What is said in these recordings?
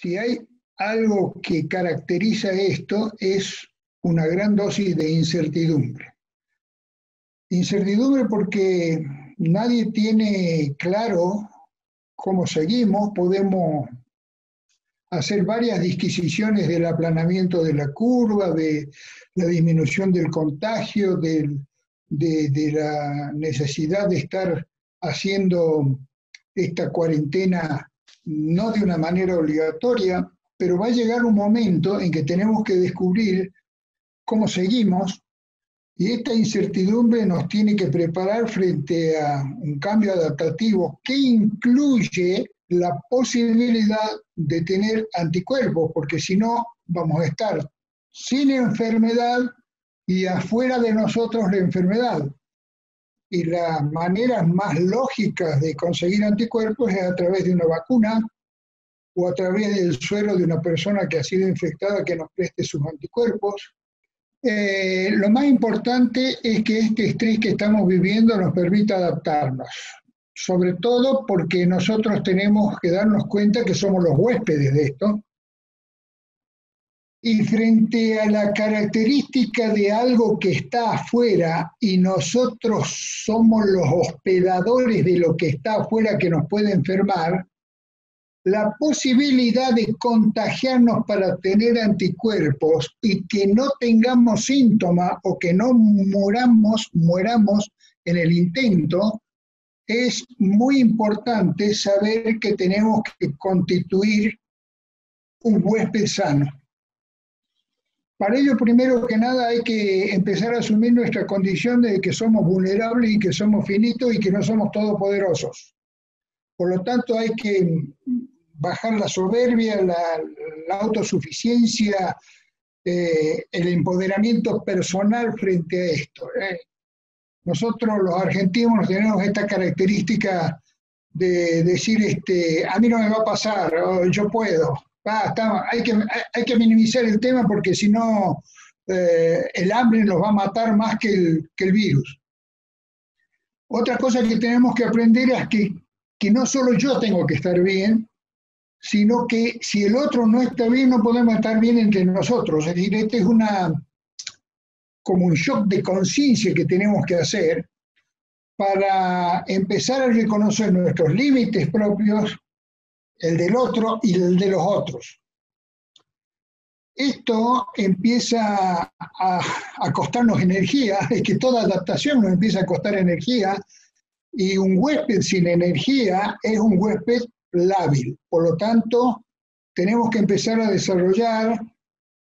Si hay algo que caracteriza esto es una gran dosis de incertidumbre. Incertidumbre porque nadie tiene claro cómo seguimos, podemos hacer varias disquisiciones del aplanamiento de la curva, de la disminución del contagio, de la necesidad de estar haciendo esta cuarentena no de una manera obligatoria, pero va a llegar un momento en que tenemos que descubrir cómo seguimos y esta incertidumbre nos tiene que preparar frente a un cambio adaptativo que incluye la posibilidad de tener anticuerpos, porque si no vamos a estar sin enfermedad y afuera de nosotros la enfermedad. Y las maneras más lógicas de conseguir anticuerpos es a través de una vacuna o a través del suero de una persona que ha sido infectada que nos preste sus anticuerpos. Lo más importante es que este estrés que estamos viviendo nos permita adaptarnos, sobre todo porque nosotros tenemos que darnos cuenta que somos los huéspedes de esto. Y frente a la característica de algo que está afuera y nosotros somos los hospedadores de lo que está afuera que nos puede enfermar, la posibilidad de contagiarnos para tener anticuerpos y que no tengamos síntomas o que no muramos en el intento, es muy importante saber que tenemos que constituir un huésped sano. Para ello, primero que nada, hay que empezar a asumir nuestra condición de que somos vulnerables y que somos finitos y que no somos todopoderosos. Por lo tanto, hay que bajar la soberbia, la autosuficiencia, el empoderamiento personal frente a esto. Nosotros los argentinos tenemos esta característica de decir, a mí no me va a pasar, yo puedo. Hay que minimizar el tema porque si no el hambre nos va a matar más que el virus. Otra cosa que tenemos que aprender es que no solo yo tengo que estar bien, sino que si el otro no está bien, no podemos estar bien entre nosotros. Es decir, este es como un shock de conciencia que tenemos que hacer para empezar a reconocer nuestros límites propios, el del otro y el de los otros. Esto empieza a costarnos energía, es que toda adaptación nos empieza a costar energía, y un huésped sin energía es un huésped lábil. Por lo tanto, tenemos que empezar a desarrollar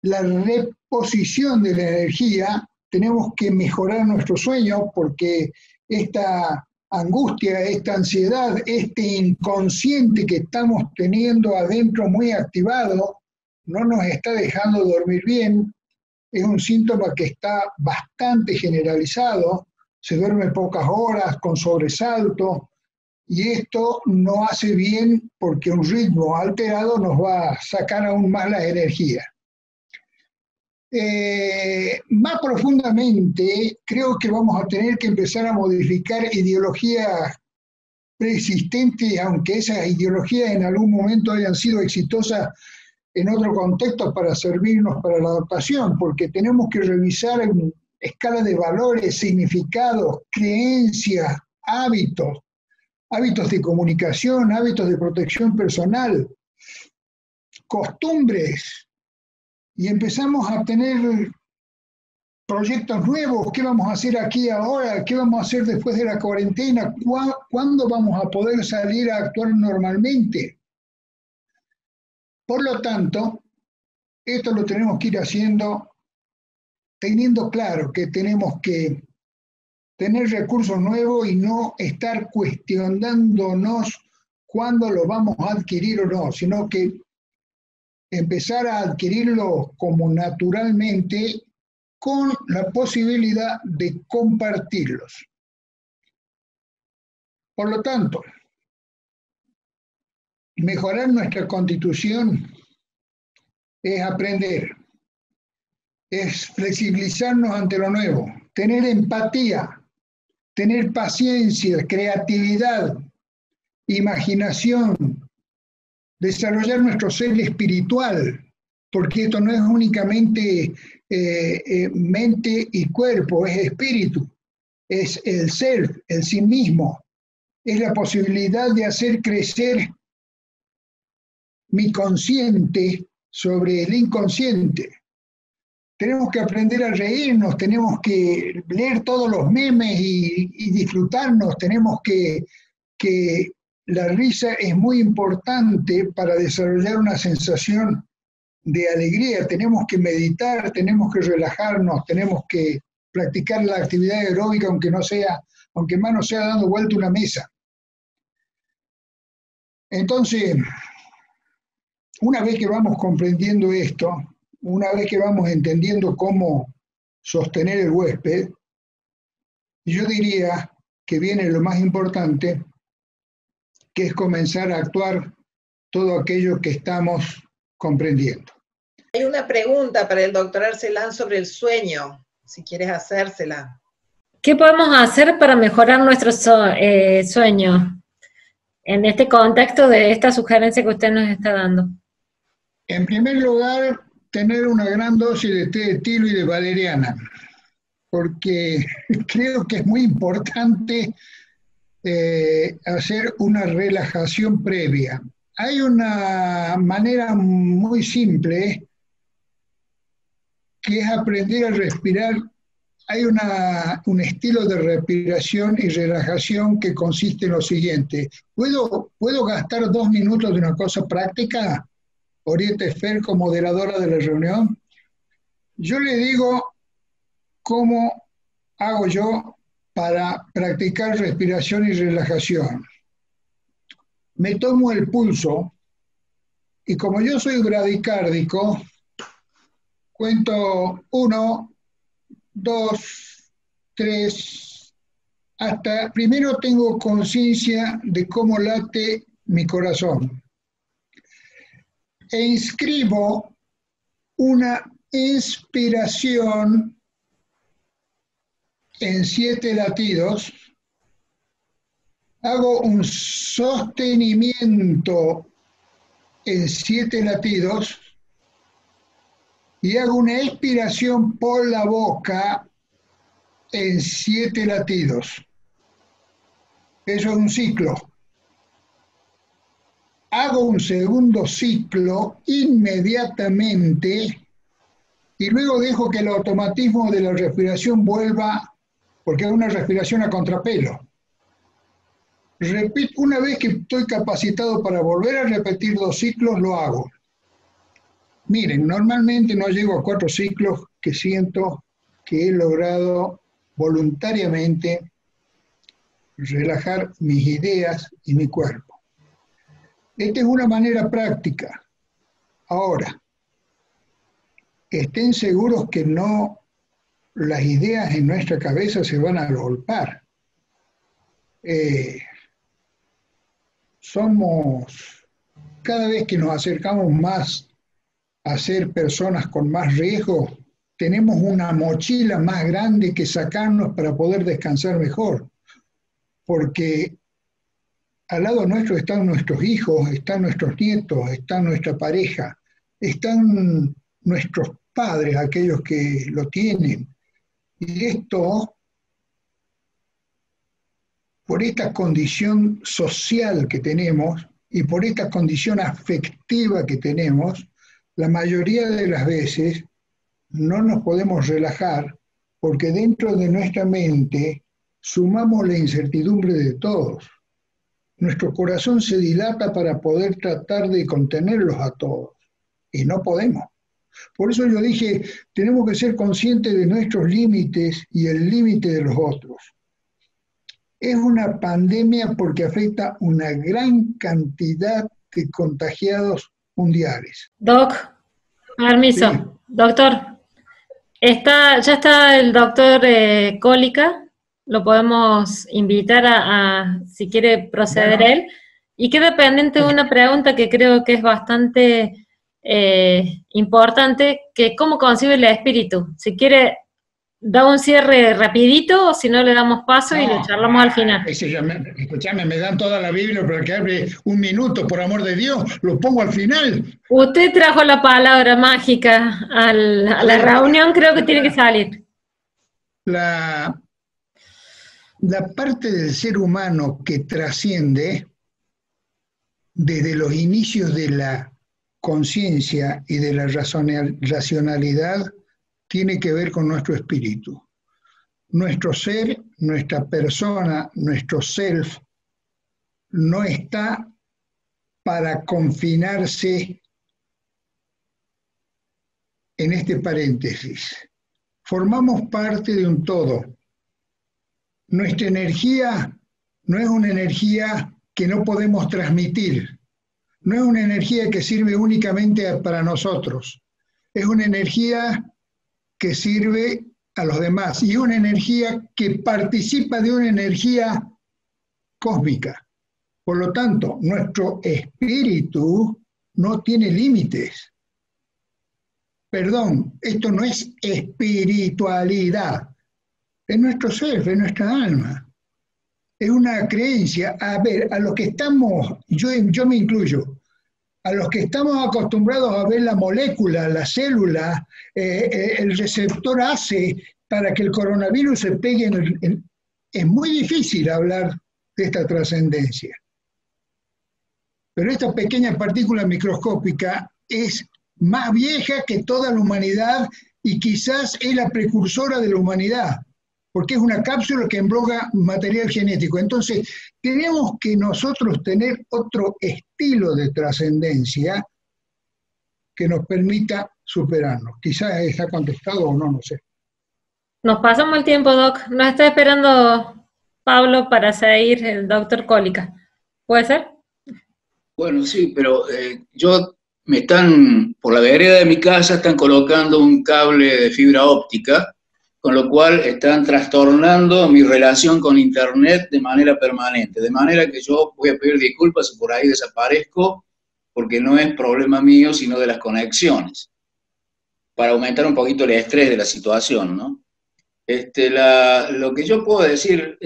la reposición de la energía, tenemos que mejorar nuestro sueño porque esta angustia, esta ansiedad, este inconsciente que estamos teniendo adentro muy activado, no nos está dejando dormir bien, es un síntoma que está bastante generalizado, se duerme pocas horas, con sobresalto, y esto no hace bien porque un ritmo alterado nos va a sacar aún más la energía. Más profundamente, creo que vamos a tener que empezar a modificar ideologías preexistentes, aunque esas ideologías en algún momento hayan sido exitosas en otro contexto para servirnos para la adaptación, porque tenemos que revisar en escala de valores, significados, creencias, hábitos de comunicación, hábitos de protección personal, costumbres, y empezamos a tener proyectos nuevos. ¿Qué vamos a hacer aquí ahora? ¿Qué vamos a hacer después de la cuarentena? ¿Cuándo vamos a poder salir a actuar normalmente? Por lo tanto, esto lo tenemos que ir haciendo teniendo claro que tenemos que tener recursos nuevos y no estar cuestionándonos cuándo lo vamos a adquirir o no, sino que empezar a adquirirlo como naturalmente con la posibilidad de compartirlos. Por lo tanto, mejorar nuestra constitución es aprender, es flexibilizarnos ante lo nuevo, tener empatía, tener paciencia, creatividad, imaginación, desarrollar nuestro ser espiritual, porque esto no es únicamente mente y cuerpo, es espíritu, es el ser, el sí mismo, es la posibilidad de hacer crecer mi consciente sobre el inconsciente. Tenemos que aprender a reírnos, tenemos que leer todos los memes y disfrutarnos, tenemos que la risa es muy importante para desarrollar una sensación de alegría, tenemos que meditar, tenemos que relajarnos, tenemos que practicar la actividad aeróbica aunque más no sea dando vuelta una mesa. Entonces, una vez que vamos comprendiendo esto, una vez que vamos entendiendo cómo sostener el huésped, yo diría que viene lo más importante, que es comenzar a actuar todo aquello que estamos comprendiendo. Hay una pregunta para el doctor Arcelán sobre el sueño, si quieres hacérsela. ¿Qué podemos hacer para mejorar nuestro sueño en este contexto de esta sugerencia que usted nos está dando? En primer lugar, tener una gran dosis de té de tilo y de valeriana, porque creo que es muy importante hacer una relajación previa. Hay una manera muy simple que es aprender a respirar. Hay un estilo de respiración y relajación que consiste en lo siguiente. ¿Puedo gastar 2 minutos de una cosa práctica? Oriente Fer, como moderadora de la reunión. Yo le digo cómo hago yo para practicar respiración y relajación. Me tomo el pulso y como yo soy bradicárdico, cuento 1, 2, 3, hasta primero tengo conciencia de cómo late mi corazón. E inscribo una inspiración en 7 latidos, hago un sostenimiento en 7 latidos y hago una expiración por la boca en 7 latidos. Eso es un ciclo. Hago un segundo ciclo inmediatamente y luego dejo que el automatismo de la respiración vuelva, porque es una respiración a contrapelo. Repito, una vez que estoy capacitado para volver a repetir 2 ciclos, lo hago. Miren, normalmente no llego a 4 ciclos que siento que he logrado voluntariamente relajar mis ideas y mi cuerpo. Esta es una manera práctica. Ahora, estén seguros que no las ideas en nuestra cabeza se van a agolpar. Cada vez que nos acercamos más a ser personas con más riesgo, tenemos una mochila más grande que sacarnos para poder descansar mejor, porque al lado nuestro están nuestros hijos, están nuestros nietos, está nuestra pareja, están nuestros padres, aquellos que lo tienen. Y esto, por esta condición social que tenemos y por esta condición afectiva que tenemos, la mayoría de las veces no nos podemos relajar porque dentro de nuestra mente sumamos la incertidumbre de todos. Nuestro corazón se dilata para poder tratar de contenerlos a todos y no podemos. Por eso yo dije, tenemos que ser conscientes de nuestros límites y el límite de los otros. Es una pandemia porque afecta una gran cantidad de contagiados mundiales. Doc, permiso. Sí. Doctor, ya está el doctor Cólica, lo podemos invitar si quiere proceder él. Y queda pendiente una pregunta que creo que es bastante importante, que cómo concibe el espíritu. Si quiere da un cierre rapidito o si no le damos paso y lo charlamos al final. Escuchame, me dan toda la Biblia para que hable un minuto, por amor de Dios, lo pongo al final. Usted trajo la palabra mágica a la reunión, creo que tiene que salir. La parte del ser humano que trasciende desde los inicios de la conciencia y de la racionalidad tiene que ver con nuestro espíritu. Nuestro ser, nuestra persona, nuestro self, no está para confinarse en este paréntesis. Formamos parte de un todo. Nuestra energía no es una energía que no podemos transmitir, no es una energía que sirve únicamente para nosotros, es una energía que sirve a los demás y es una energía que participa de una energía cósmica. Por lo tanto, nuestro espíritu no tiene límites. Perdón, esto no es espiritualidad, es nuestro ser, es nuestra alma. Es una creencia. A ver, a los que estamos, yo me incluyo, a los que estamos acostumbrados a ver la molécula, la célula, el receptor ACE para que el coronavirus se pegue es muy difícil hablar de esta trascendencia. Pero esta pequeña partícula microscópica es más vieja que toda la humanidad y quizás es la precursora de la humanidad, porque es una cápsula que embloga material genético. Entonces, tenemos que nosotros tener otro estilo de trascendencia que nos permita superarnos. Quizás está contestado o no, no sé. Nos pasamos el tiempo, Doc. Nos está esperando Pablo para seguir el doctor Cólica. ¿Puede ser? Bueno, sí, pero por la vereda de mi casa están colocando un cable de fibra óptica, con lo cual están trastornando mi relación con Internet de manera permanente. De manera que yo voy a pedir disculpas si por ahí desaparezco, porque no es problema mío, sino de las conexiones, para aumentar un poquito el estrés de la situación, ¿no? Lo que yo puedo decir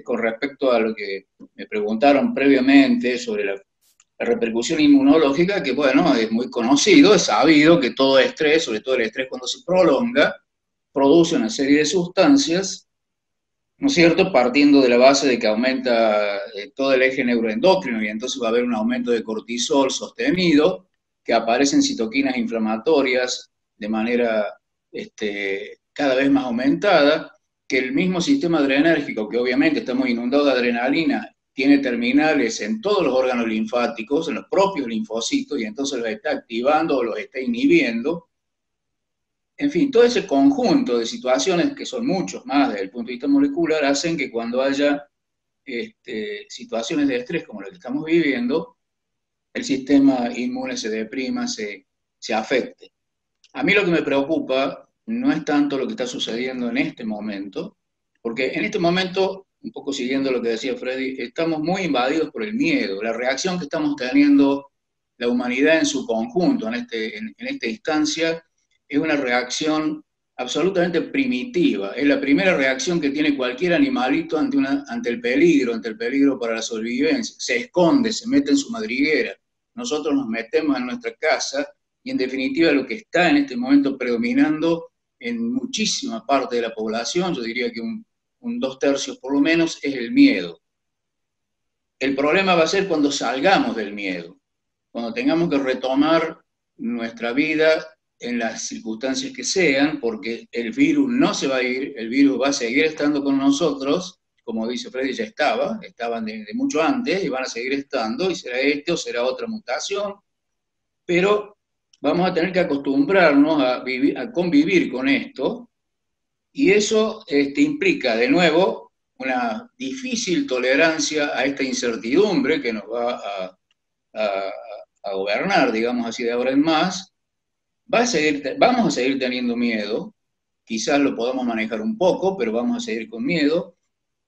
con respecto a lo que me preguntaron previamente sobre la repercusión inmunológica, que bueno, es muy conocido, es sabido que todo estrés, sobre todo el estrés cuando se prolonga, produce una serie de sustancias, ¿no es cierto?, partiendo de la base de que aumenta todo el eje neuroendocrino y entonces va a haber un aumento de cortisol sostenido, que aparecen citoquinas inflamatorias de manera cada vez más aumentada, que el mismo sistema adrenérgico, que obviamente está muy inundado de adrenalina, tiene terminales en todos los órganos linfáticos, en los propios linfocitos, y entonces los está activando o los está inhibiendo. En fin, todo ese conjunto de situaciones, que son muchos más desde el punto de vista molecular, hacen que cuando haya situaciones de estrés como la que estamos viviendo, el sistema inmune se deprima, se afecte. A mí lo que me preocupa no es tanto lo que está sucediendo en este momento, porque en este momento, un poco siguiendo lo que decía Freddy, estamos muy invadidos por el miedo. La reacción que estamos teniendo la humanidad en su conjunto en esta instancia es una reacción absolutamente primitiva. Es la primera reacción que tiene cualquier animalito ante el peligro para la sobrevivencia. Se esconde, se mete en su madriguera. Nosotros nos metemos en nuestra casa y en definitiva lo que está en este momento predominando en muchísima parte de la población, yo diría que un 2/3 por lo menos, es el miedo. El problema va a ser cuando salgamos del miedo, cuando tengamos que retomar nuestra vida en las circunstancias que sean, porque el virus no se va a ir, el virus va a seguir estando con nosotros, como dice Freddy, ya estaban de mucho antes y van a seguir estando, y será o será otra mutación, pero vamos a tener que acostumbrarnos a convivir con esto, y eso implica, de nuevo, una difícil tolerancia a esta incertidumbre que nos va a gobernar, digamos así, de ahora en más. Vamos a seguir teniendo miedo, quizás lo podamos manejar un poco, pero vamos a seguir con miedo,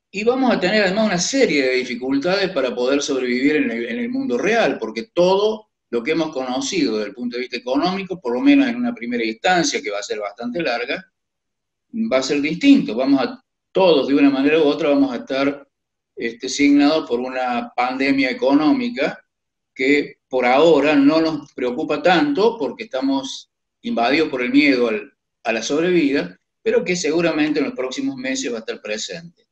y vamos a tener además una serie de dificultades para poder sobrevivir en el mundo real, porque todo lo que hemos conocido desde el punto de vista económico, por lo menos en una primera instancia que va a ser bastante larga, va a ser distinto. Todos, de una manera u otra, vamos a estar signados por una pandemia económica que por ahora no nos preocupa tanto porque estamos invadidos por el miedo a la sobrevida, pero que seguramente en los próximos meses va a estar presente.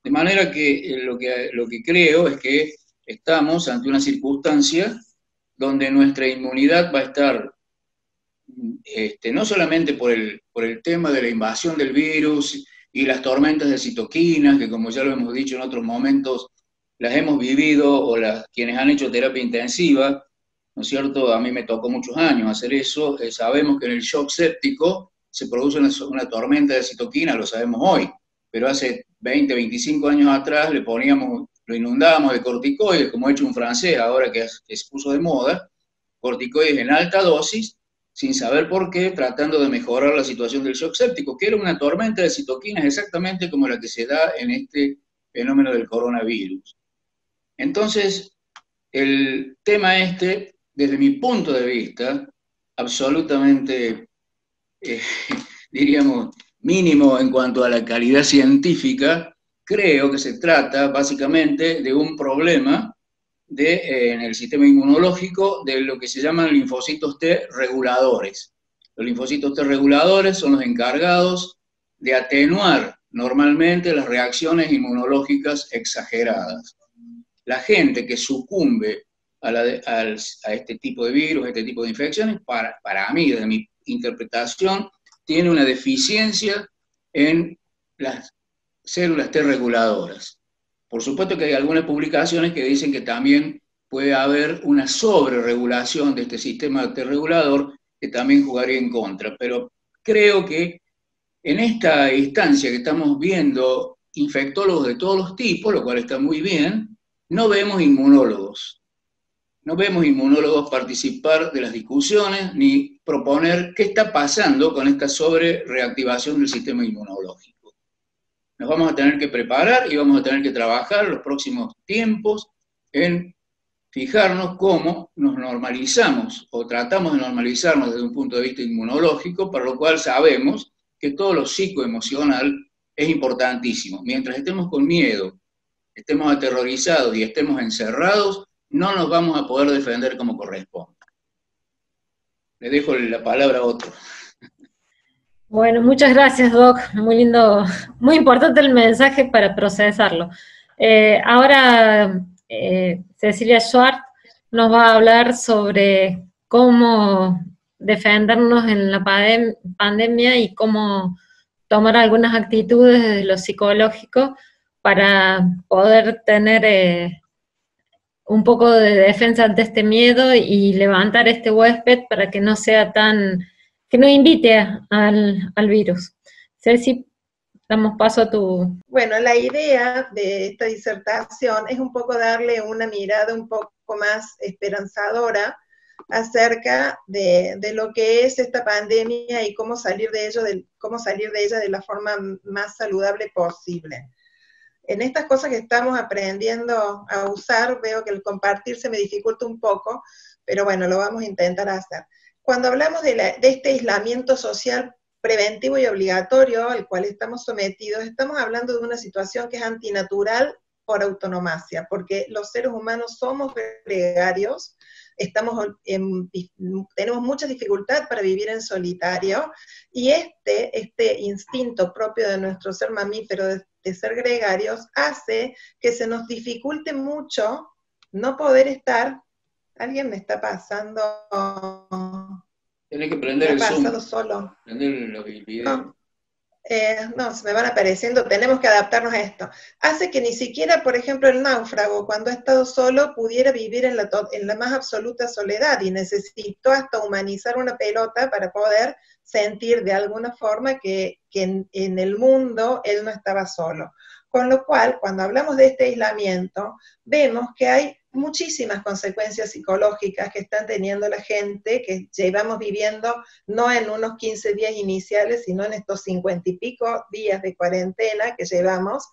De manera que lo que creo es que estamos ante una circunstancia donde nuestra inmunidad va a estar, no solamente por el tema de la invasión del virus y las tormentas de citoquinas, que como ya lo hemos dicho en otros momentos, las hemos vivido, o quienes han hecho terapia intensiva, ¿no es cierto? A mí me tocó muchos años hacer eso. Sabemos que en el shock séptico se produce una tormenta de citoquinas, lo sabemos hoy, pero hace 20, 25 años atrás lo inundábamos de corticoides, como ha hecho un francés ahora que se puso de moda, corticoides en alta dosis, sin saber por qué, tratando de mejorar la situación del shock séptico, que era una tormenta de citoquinas exactamente como la que se da en este fenómeno del coronavirus. Entonces, el tema desde mi punto de vista, absolutamente, diríamos, mínimo en cuanto a la calidad científica, creo que se trata básicamente de un problema en el sistema inmunológico de lo que se llaman linfocitos T reguladores. Los linfocitos T reguladores son los encargados de atenuar normalmente las reacciones inmunológicas exageradas. La gente que sucumbe a este tipo de virus, a este tipo de infecciones, para mí, desde mi interpretación, tiene una deficiencia en las células T reguladoras. Por supuesto que hay algunas publicaciones que dicen que también puede haber una sobreregulación de este sistema T regulador que también jugaría en contra, pero creo que en esta instancia que estamos viendo infectólogos de todos los tipos, lo cual está muy bien, no vemos inmunólogos. No vemos inmunólogos participar de las discusiones ni proponer qué está pasando con esta sobrereactivación del sistema inmunológico. Nos vamos a tener que preparar y vamos a tener que trabajar en los próximos tiempos en fijarnos cómo nos normalizamos o tratamos de normalizarnos desde un punto de vista inmunológico, para lo cual sabemos que todo lo psicoemocional es importantísimo. Mientras estemos con miedo, estemos aterrorizados y estemos encerrados, no nos vamos a poder defender como corresponde. Le dejo la palabra a otro. Bueno, muchas gracias, Doc. Muy lindo, muy importante el mensaje para procesarlo. Ahora, Cecilia Schwartz nos va a hablar sobre cómo defendernos en la pandemia y cómo tomar algunas actitudes desde lo psicológico para poder tener un poco de defensa ante este miedo y levantar este huésped para que no sea que no invite al virus. Ceci, damos paso a tu... Bueno, la idea de esta disertación es un poco darle una mirada un poco más esperanzadora acerca de lo que es esta pandemia y cómo salir de ella de la forma más saludable posible. En estas cosas que estamos aprendiendo a usar, veo que el compartir se me dificulta un poco, pero bueno, lo vamos a intentar hacer. Cuando hablamos de este aislamiento social preventivo y obligatorio al cual estamos sometidos, estamos hablando de una situación que es antinatural por autonomacia, porque los seres humanos somos gregarios, tenemos mucha dificultad para vivir en solitario, y este instinto propio de nuestro ser mamífero de ser gregarios hace que se nos dificulte mucho no poder estar. ¿Alguien me está pasando? Tienes que prender el Zoom. Solo. Prender el video. No, se me van apareciendo, tenemos que adaptarnos a esto. Hace que ni siquiera, por ejemplo, el náufrago, cuando ha estado solo, pudiera vivir en la más absoluta soledad, y necesitó hasta humanizar una pelota para poder sentir de alguna forma que en el mundo él no estaba solo. Con lo cual, cuando hablamos de este aislamiento, vemos que hay muchísimas consecuencias psicológicas que están teniendo la gente, que llevamos viviendo no en unos 15 días iniciales, sino en estos 50 y pico días de cuarentena que llevamos.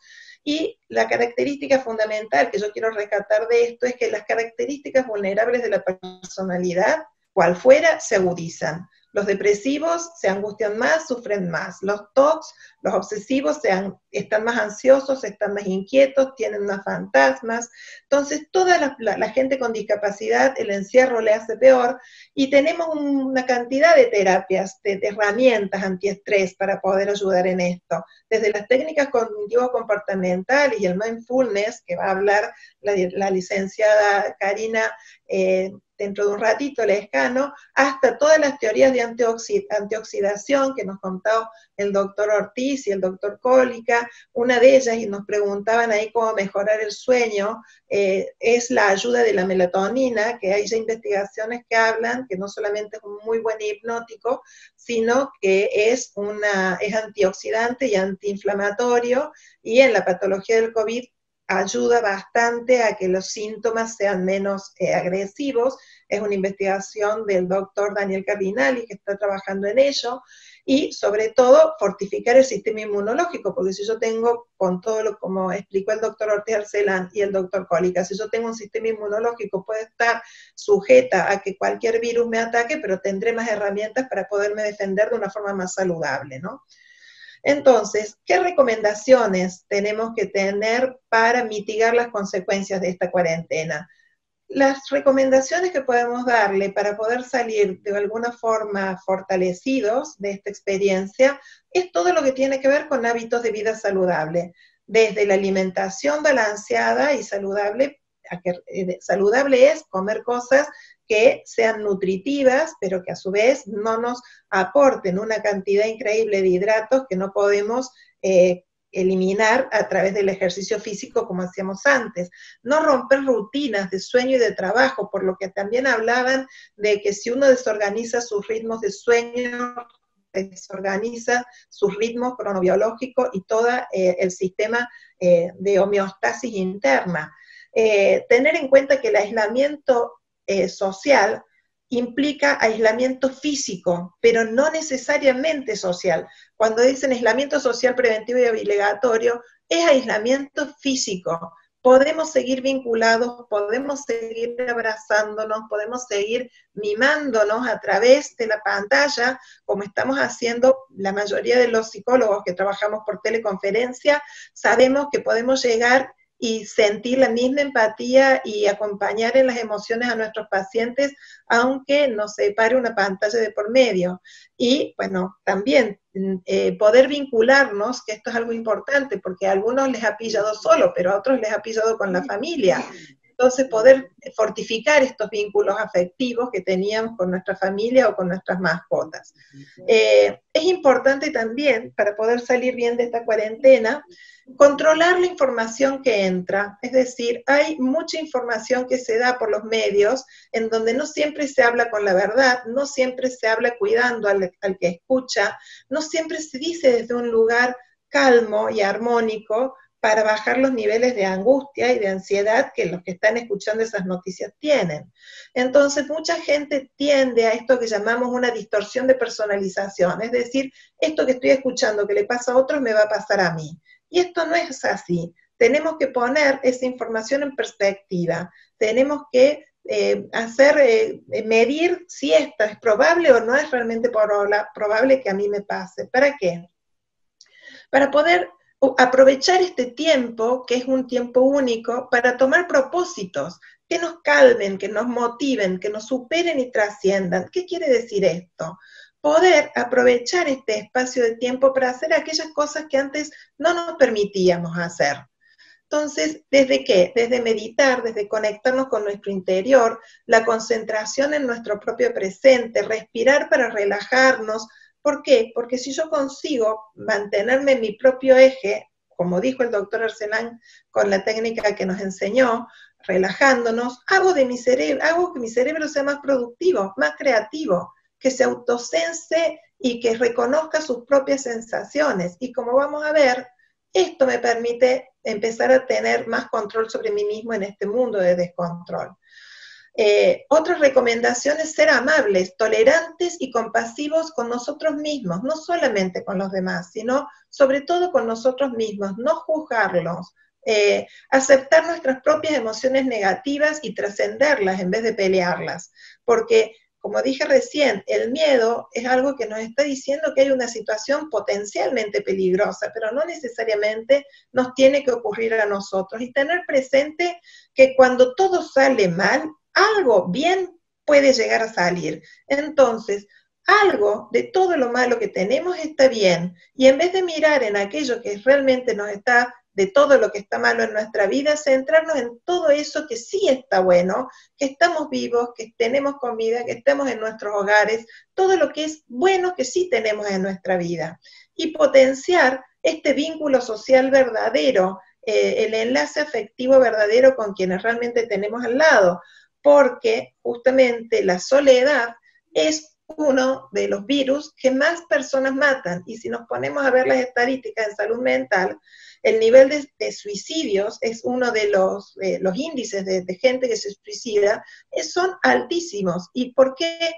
Y la característica fundamental que yo quiero rescatar de esto es que las características vulnerables de la personalidad, cual fuera, se agudizan. Los depresivos se angustian más, sufren más. Los TOCs, los obsesivos, están más ansiosos, están más inquietos, tienen más fantasmas. Entonces, toda la gente con discapacidad, el encierro le hace peor, y tenemos una cantidad de terapias, de herramientas antiestrés para poder ayudar en esto. Desde las técnicas cognitivo-comportamentales y el mindfulness, que va a hablar la licenciada Karina dentro de un ratito, Lescano, hasta todas las teorías de antioxidación que nos contó el doctor Ortiz y el doctor Cólica. Una de ellas, y nos preguntaban ahí cómo mejorar el sueño, es la ayuda de la melatonina, que hay ya investigaciones que hablan que no solamente es un muy buen hipnótico, sino que es antioxidante y antiinflamatorio, y en la patología del COVID ayuda bastante a que los síntomas sean menos agresivos. Es una investigación del doctor Daniel Cardinali, que está trabajando en ello, y sobre todo fortificar el sistema inmunológico, porque si yo tengo, con todo lo como explicó el doctor Ortiz Arcelán y el doctor Cólica, si yo tengo un sistema inmunológico, puede estar sujeta a que cualquier virus me ataque, pero tendré más herramientas para poderme defender de una forma más saludable, ¿no? Entonces, ¿qué recomendaciones tenemos que tener para mitigar las consecuencias de esta cuarentena? Las recomendaciones que podemos darle para poder salir de alguna forma fortalecidos de esta experiencia es todo lo que tiene que ver con hábitos de vida saludable, desde la alimentación balanceada y saludable. Saludable es comer cosas que sean nutritivas, pero que a su vez no nos aporten una cantidad increíble de hidratos que no podemos eliminar a través del ejercicio físico como hacíamos antes. No romper rutinas de sueño y de trabajo, por lo que también hablaban de que si uno desorganiza sus ritmos de sueño, desorganiza sus ritmos cronobiológicos y todo el sistema de homeostasis interna. Tener en cuenta que el aislamiento social implica aislamiento físico, pero no necesariamente social. Cuando dicen aislamiento social preventivo y obligatorio, es aislamiento físico. Podemos seguir vinculados, podemos seguir abrazándonos, podemos seguir mimándonos a través de la pantalla, como estamos haciendo la mayoría de los psicólogos que trabajamos por teleconferencia. Sabemos que podemos llegar y sentir la misma empatía y acompañar en las emociones a nuestros pacientes, aunque nos separe una pantalla de por medio. Y bueno, también poder vincularnos, que esto es algo importante, porque a algunos les ha pillado solo, pero a otros les ha pillado con la familia. Entonces, poder fortificar estos vínculos afectivos que teníamos con nuestra familia o con nuestras mascotas. Es importante también, para poder salir bien de esta cuarentena, controlar la información que entra. Es decir, hay mucha información que se da por los medios, en donde no siempre se habla con la verdad, no siempre se habla cuidando al que escucha, no siempre se dice desde un lugar calmo y armónico, para bajar los niveles de angustia y de ansiedad que los que están escuchando esas noticias tienen. Entonces, mucha gente tiende a esto que llamamos una distorsión de personalización, es decir, esto que estoy escuchando que le pasa a otros me va a pasar a mí. Y esto no es así. Tenemos que poner esa información en perspectiva, tenemos que medir si esto es probable o no es realmente probable que a mí me pase. ¿Para qué? Para poder aprovechar este tiempo, que es un tiempo único, para tomar propósitos que nos calmen, que nos motiven, que nos superen y trasciendan. ¿Qué quiere decir esto? Poder aprovechar este espacio de tiempo para hacer aquellas cosas que antes no nos permitíamos hacer. Entonces, ¿desde qué? Desde meditar, desde conectarnos con nuestro interior, la concentración en nuestro propio presente, respirar para relajarnos. ¿Por qué? Porque si yo consigo mantenerme en mi propio eje, como dijo el doctor Arcelán con la técnica que nos enseñó, relajándonos, hago que mi cerebro sea más productivo, más creativo, que se autosense y que reconozca sus propias sensaciones. Y como vamos a ver, esto me permite empezar a tener más control sobre mí mismo en este mundo de descontrol. Otras recomendaciones: ser amables, tolerantes y compasivos con nosotros mismos, no solamente con los demás, sino sobre todo con nosotros mismos, no juzgarlos, aceptar nuestras propias emociones negativas y trascenderlas en vez de pelearlas, porque como dije recién, el miedo es algo que nos está diciendo que hay una situación potencialmente peligrosa, pero no necesariamente nos tiene que ocurrir a nosotros. Y tener presente que cuando todo sale mal, algo bien puede llegar a salir. Entonces, algo de todo lo malo que tenemos está bien, y en vez de mirar en aquello que realmente nos está, de todo lo que está malo en nuestra vida, centrarnos en todo eso que sí está bueno, que estamos vivos, que tenemos comida, que estamos en nuestros hogares, todo lo que es bueno que sí tenemos en nuestra vida, y potenciar este vínculo social verdadero, el enlace afectivo verdadero con quienes realmente tenemos al lado, porque justamente la soledad es uno de los virus que más personas matan, y si nos ponemos a ver las estadísticas en salud mental, el nivel de suicidios es uno de los índices de gente que se suicida, son altísimos. ¿Y por qué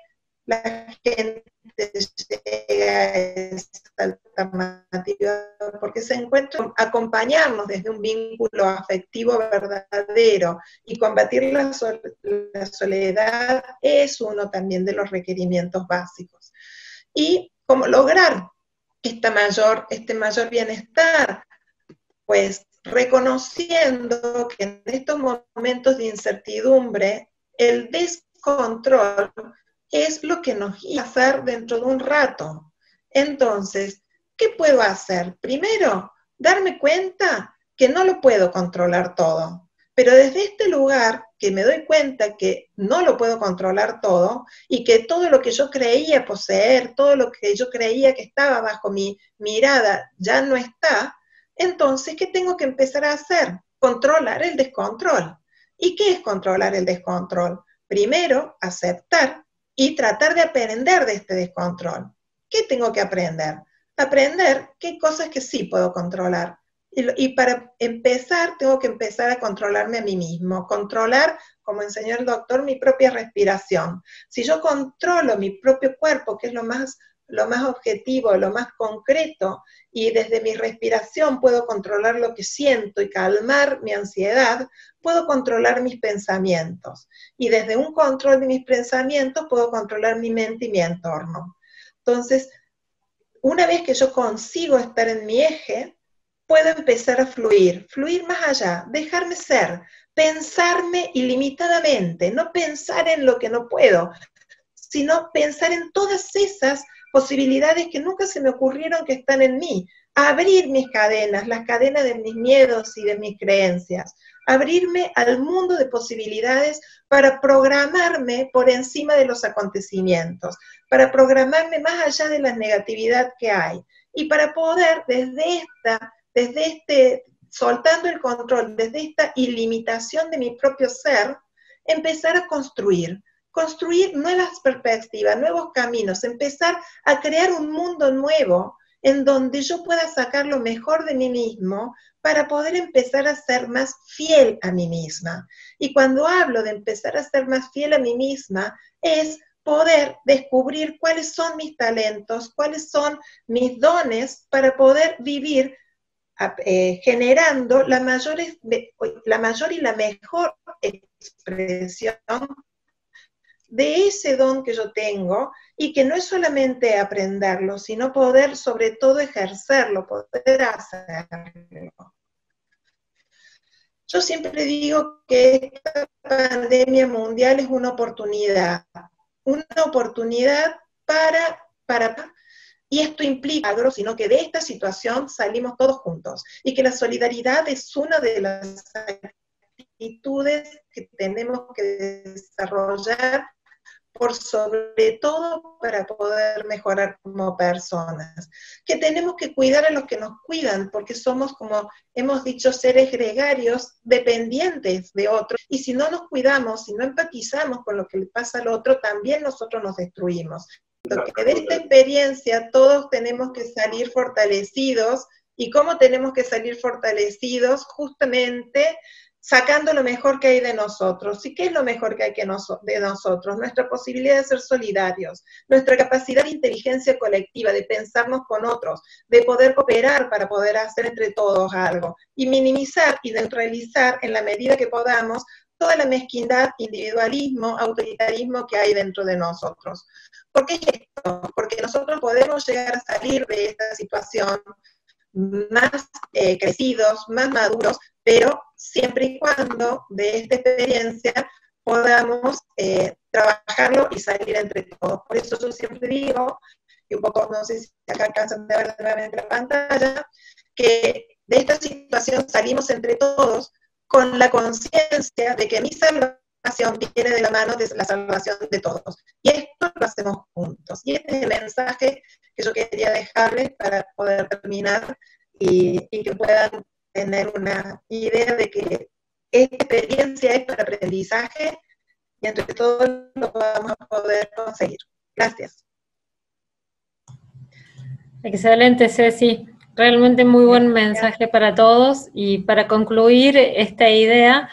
la gente llega a esa alternativa? Porque se encuentra acompañarnos desde un vínculo afectivo verdadero, y combatir la soledad es uno también de los requerimientos básicos. Y cómo lograr este mayor bienestar, pues reconociendo que en estos momentos de incertidumbre, el descontrol es lo que nos guía a hacer dentro de un rato. Entonces, ¿qué puedo hacer? Primero, darme cuenta que no lo puedo controlar todo, pero desde este lugar que me doy cuenta que no lo puedo controlar todo, y que todo lo que yo creía poseer, todo lo que yo creía que estaba bajo mi mirada ya no está. Entonces, ¿qué tengo que empezar a hacer? Controlar el descontrol. ¿Y qué es controlar el descontrol? Primero, aceptar y tratar de aprender de este descontrol. ¿Qué tengo que aprender? Aprender qué cosas que sí puedo controlar. Y para empezar, tengo que empezar a controlarme a mí mismo. Controlar, como enseñó el doctor, mi propia respiración. Si yo controlo mi propio cuerpo, que es lo más objetivo, lo más concreto, y desde mi respiración puedo controlar lo que siento y calmar mi ansiedad, puedo controlar mis pensamientos. Y desde un control de mis pensamientos puedo controlar mi mente y mi entorno. Entonces, una vez que yo consigo estar en mi eje, puedo empezar a fluir más allá, dejarme ser, pensarme ilimitadamente, no pensar en lo que no puedo, sino pensar en todas esas posibilidades que nunca se me ocurrieron que están en mí, abrir mis cadenas, las cadenas de mis miedos y de mis creencias, abrirme al mundo de posibilidades para programarme por encima de los acontecimientos, para programarme más allá de la negatividad que hay, y para poder soltando el control, desde esta ilimitación de mi propio ser, empezar a construir nuevas perspectivas, nuevos caminos, empezar a crear un mundo nuevo en donde yo pueda sacar lo mejor de mí mismo para poder empezar a ser más fiel a mí misma. Y cuando hablo de empezar a ser más fiel a mí misma, es poder descubrir cuáles son mis talentos, cuáles son mis dones para poder vivir generando la mayor y la mejor expresión de ese don que yo tengo, y que no es solamente aprenderlo, sino poder sobre todo ejercerlo, poder hacerlo. Yo siempre digo que esta pandemia mundial es una oportunidad para y esto implica, sino que de esta situación salimos todos juntos, y que la solidaridad es una de las actitudes que tenemos que desarrollar, por sobre todo para poder mejorar como personas, que tenemos que cuidar a los que nos cuidan, porque somos, como hemos dicho, seres gregarios dependientes de otros, y si no nos cuidamos, si no empatizamos con lo que le pasa al otro, también nosotros nos destruimos. Que de esta experiencia todos tenemos que salir fortalecidos. ¿Y cómo tenemos que salir fortalecidos? Justamente sacando lo mejor que hay de nosotros. ¿Y qué es lo mejor que hay de nosotros? Nuestra posibilidad de ser solidarios, nuestra capacidad de inteligencia colectiva, de pensarnos con otros, de poder cooperar para poder hacer entre todos algo, y minimizar y neutralizar en la medida que podamos toda la mezquindad, individualismo, autoritarismo que hay dentro de nosotros. ¿Por qué esto? Porque nosotros podemos llegar a salir de esta situación más crecidos, más maduros, pero siempre y cuando de esta experiencia podamos trabajarlo y salir entre todos. Por eso yo siempre digo, y un poco, no sé si acá alcanzan de ver nuevamente la pantalla, que de esta situación salimos entre todos con la conciencia de que mi salvación viene de la mano de la salvación de todos. Y esto lo hacemos juntos. Y este es el mensaje que yo quería dejarles para poder terminar y que puedan tener una idea de que esta experiencia es para aprendizaje y entre todos lo vamos a poder conseguir. Gracias. Excelente, Ceci. Realmente muy buen mensaje para todos. Y para concluir esta idea,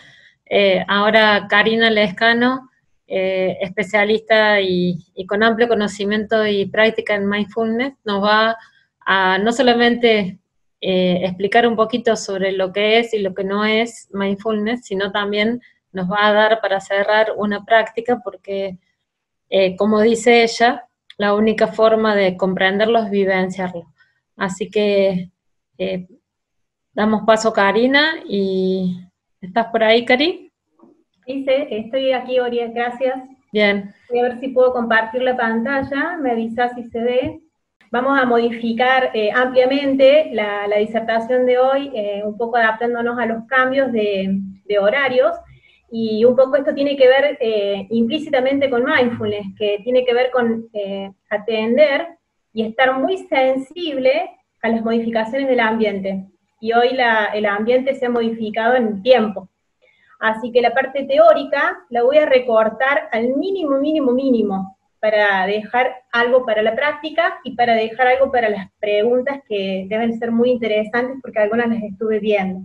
ahora Karina Lescano, especialista y con amplio conocimiento y práctica en mindfulness, nos va a no solamente explicar un poquito sobre lo que es y lo que no es mindfulness, sino también nos va a dar para cerrar una práctica, porque, como dice ella, la única forma de comprenderlo es vivenciarlo. Así que damos paso a Karina, y ¿estás por ahí, Cari? Sí, estoy aquí, Oriel, gracias. Bien. Voy a ver si puedo compartir la pantalla, me avisas si se ve. Vamos a modificar ampliamente la disertación de hoy, un poco adaptándonos a los cambios de horarios, y un poco esto tiene que ver implícitamente con mindfulness, que tiene que ver con atender y estar muy sensible a las modificaciones del ambiente. Y hoy el ambiente se ha modificado en tiempo. Así que la parte teórica la voy a recortar al mínimo, mínimo, mínimo, para dejar algo para la práctica y para dejar algo para las preguntas, que deben ser muy interesantes porque algunas las estuve viendo.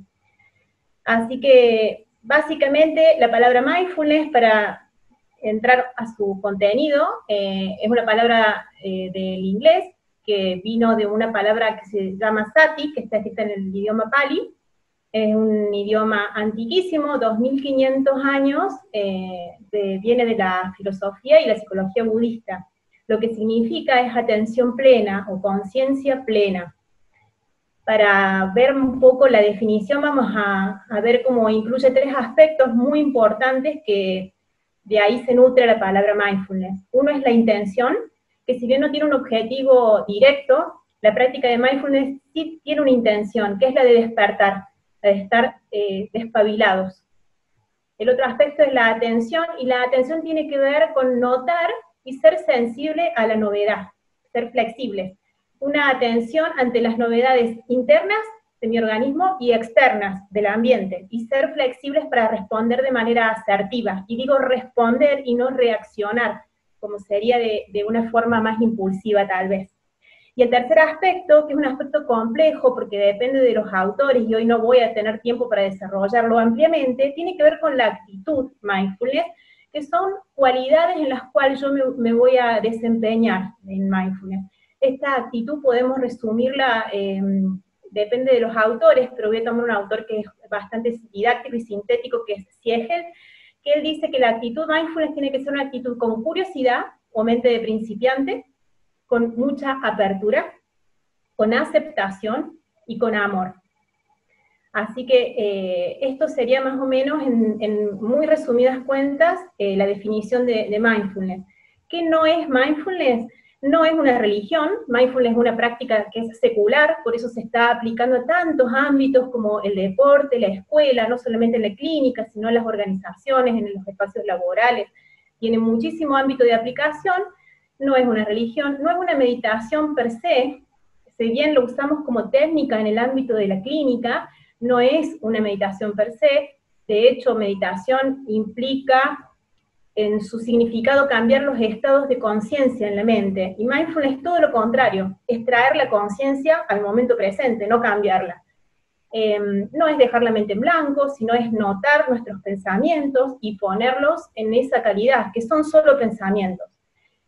Así que, básicamente, la palabra mindfulness, para entrar a su contenido, es una palabra del inglés, que vino de una palabra que se llama sati, que está escrita en el idioma pali. Es un idioma antiquísimo, 2500 años, viene de la filosofía y la psicología budista. Lo que significa es atención plena o conciencia plena. Para ver un poco la definición, vamos a ver cómo incluye 3 aspectos muy importantes que de ahí se nutre la palabra mindfulness. Uno es la intención, que si bien no tiene un objetivo directo, la práctica de mindfulness sí tiene una intención, que es la de despertar, la de estar despabilados. El otro aspecto es la atención, y la atención tiene que ver con notar y ser sensible a la novedad, ser flexibles. Una atención ante las novedades internas de mi organismo y externas del ambiente, y ser flexibles para responder de manera asertiva. Y digo responder y no reaccionar, como sería de una forma más impulsiva tal vez. Y el tercer aspecto, que es un aspecto complejo porque depende de los autores, y hoy no voy a tener tiempo para desarrollarlo ampliamente, tiene que ver con la actitud mindfulness, que son cualidades en las cuales yo me voy a desempeñar en mindfulness. Esta actitud podemos resumirla, depende de los autores, pero voy a tomar un autor que es bastante didáctico y sintético, que es Siegel, que él dice que la actitud mindfulness tiene que ser una actitud con curiosidad o mente de principiante, con mucha apertura, con aceptación y con amor. Así que esto sería más o menos, en muy resumidas cuentas, la definición de mindfulness. ¿Qué no es mindfulness? No es una religión. Mindfulness es una práctica que es secular, por eso se está aplicando a tantos ámbitos como el deporte, la escuela, no solamente en la clínica, sino en las organizaciones, en los espacios laborales. Tiene muchísimo ámbito de aplicación. No es una religión, no es una meditación per se, si bien lo usamos como técnica en el ámbito de la clínica, no es una meditación per se. De hecho, meditación implica en su significado cambiar los estados de conciencia en la mente, y mindfulness es todo lo contrario, es traer la conciencia al momento presente, no cambiarla. No es dejar la mente en blanco, sino es notar nuestros pensamientos y ponerlos en esa calidad, que son solo pensamientos.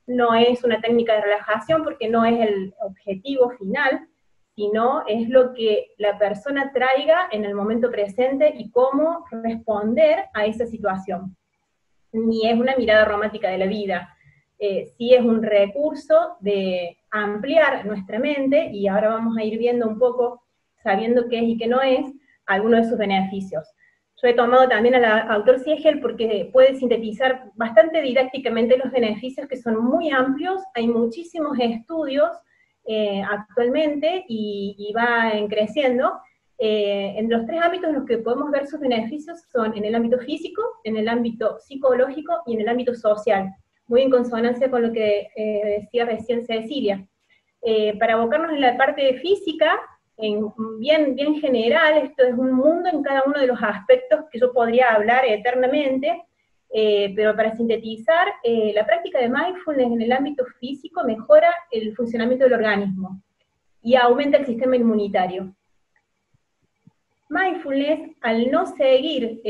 No es una técnica de relajación porque no es el objetivo final, sino es lo que la persona traiga en el momento presente y cómo responder a esa situación. Ni es una mirada romántica de la vida, sí es un recurso de ampliar nuestra mente, y ahora vamos a ir viendo un poco, sabiendo qué es y qué no es, algunos de sus beneficios. Yo he tomado también al autor Siegel porque puede sintetizar bastante didácticamente los beneficios, que son muy amplios, hay muchísimos estudios actualmente y van creciendo. En los tres ámbitos en los que podemos ver sus beneficios son en el ámbito físico, en el ámbito psicológico y en el ámbito social, muy en consonancia con lo que decía recién Cecilia. Para abocarnos en la parte física, bien general, esto es un mundo en cada uno de los aspectos que yo podría hablar eternamente, pero para sintetizar, la práctica de mindfulness en el ámbito físico mejora el funcionamiento del organismo y aumenta el sistema inmunitario. Mindfulness, al no seguir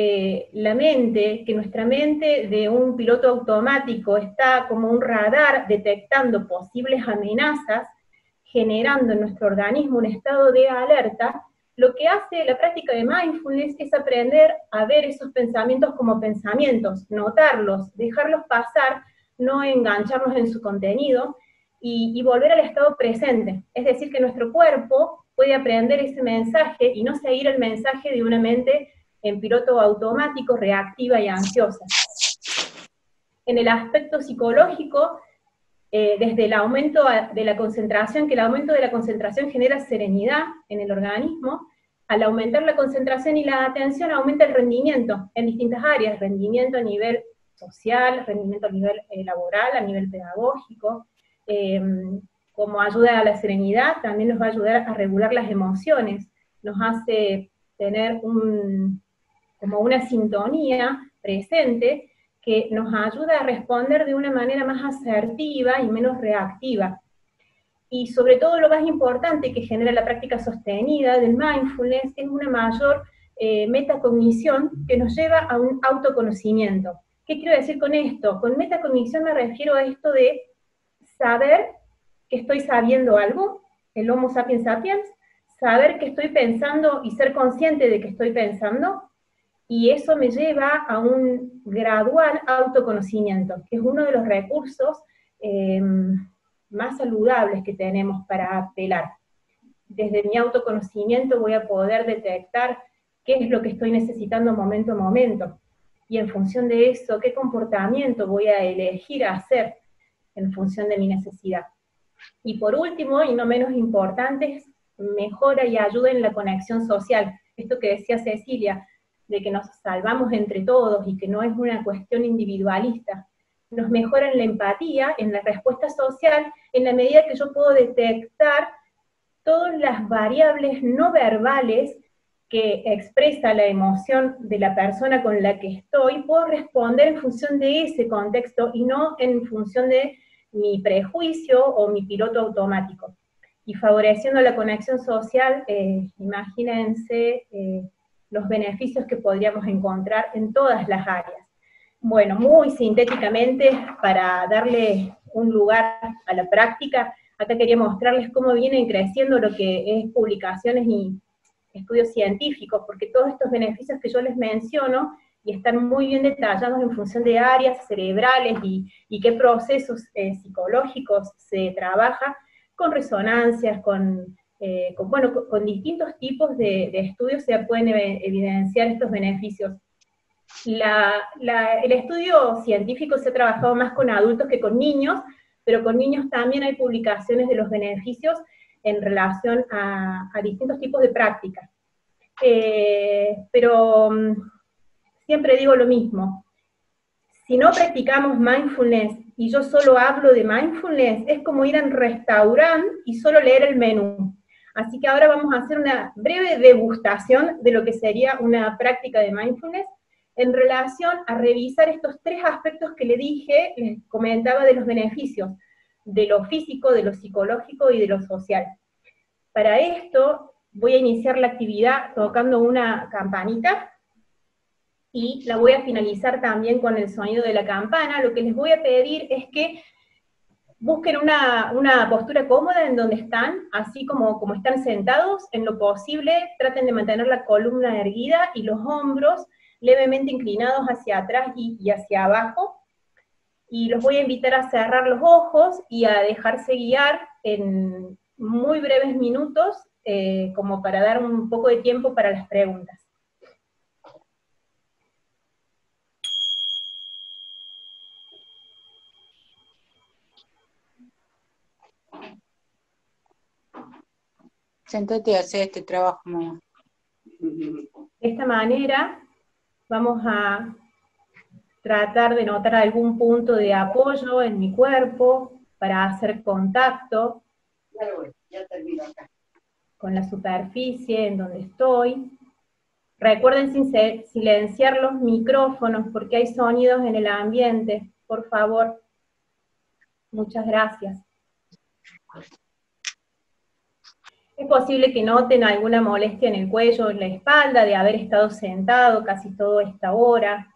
la mente, que nuestra mente de un piloto automático está como un radar detectando posibles amenazas, generando en nuestro organismo un estado de alerta, lo que hace la práctica de mindfulness es aprender a ver esos pensamientos como pensamientos, notarlos, dejarlos pasar, no engancharnos en su contenido, y volver al estado presente. Es decir, que nuestro cuerpo puede aprender ese mensaje y no seguir el mensaje de una mente en piloto automático, reactiva y ansiosa. En el aspecto psicológico, desde el aumento de la concentración, que el aumento de la concentración genera serenidad en el organismo, al aumentar la concentración y la atención aumenta el rendimiento en distintas áreas, rendimiento a nivel social, rendimiento a nivel laboral, a nivel pedagógico, como ayuda a la serenidad, también nos va a ayudar a regular las emociones, nos hace tener como una sintonía presente que nos ayuda a responder de una manera más asertiva y menos reactiva. Y sobre todo lo más importante que genera la práctica sostenida del mindfulness es una mayor metacognición que nos lleva a un autoconocimiento. ¿Qué quiero decir con esto? Con metacognición me refiero a esto de saber que estoy sabiendo algo, el Homo sapiens sapiens, saber que estoy pensando y ser consciente de que estoy pensando, y eso me lleva a un gradual autoconocimiento, que es uno de los recursos más saludables que tenemos para apelar. Desde mi autoconocimiento voy a poder detectar qué es lo que estoy necesitando momento a momento, y en función de eso, qué comportamiento voy a elegir hacer en función de mi necesidad. Y por último, y no menos importante, mejora y ayuda en la conexión social. Esto que decía Cecilia, de que nos salvamos entre todos y que no es una cuestión individualista. Nos mejora en la empatía, en la respuesta social, en la medida que yo puedo detectar todas las variables no verbales que expresa la emoción de la persona con la que estoy, puedo responder en función de ese contexto y no en función de mi prejuicio o mi piloto automático. Y favoreciendo la conexión social, imagínense los beneficios que podríamos encontrar en todas las áreas. Bueno, muy sintéticamente, para darle un lugar a la práctica, acá quería mostrarles cómo vienen creciendo lo que es publicaciones y estudios científicos, porque todos estos beneficios que yo les menciono, y están muy bien detallados en función de áreas cerebrales y qué procesos psicológicos se trabaja, con resonancias, con distintos tipos de estudios se pueden evidenciar estos beneficios. El estudio científico se ha trabajado más con adultos que con niños, pero con niños también hay publicaciones de los beneficios en relación a distintos tipos de prácticas. Pero siempre digo lo mismo, si no practicamos mindfulness y yo solo hablo de mindfulness, es como ir a un restaurante y solo leer el menú. Así que ahora vamos a hacer una breve degustación de lo que sería una práctica de mindfulness en relación a revisar estos tres aspectos que les comentaba de los beneficios, de lo físico, de lo psicológico y de lo social. Para esto voy a iniciar la actividad tocando una campanita, y la voy a finalizar también con el sonido de la campana. Lo que les voy a pedir es que Busquen una postura cómoda en donde están, así como están sentados, en lo posible, traten de mantener la columna erguida y los hombros levemente inclinados hacia atrás y hacia abajo, y los voy a invitar a cerrar los ojos y a dejarse guiar en muy breves minutos, como para dar un poco de tiempo para las preguntas. Sentate y hacer este trabajo, mamá. De esta manera vamos a tratar de notar algún punto de apoyo en mi cuerpo para hacer contacto con la superficie en donde estoy. Recuerden silenciar los micrófonos porque hay sonidos en el ambiente, por favor. Muchas gracias. Es posible que noten alguna molestia en el cuello o en la espalda de haber estado sentado casi toda esta hora.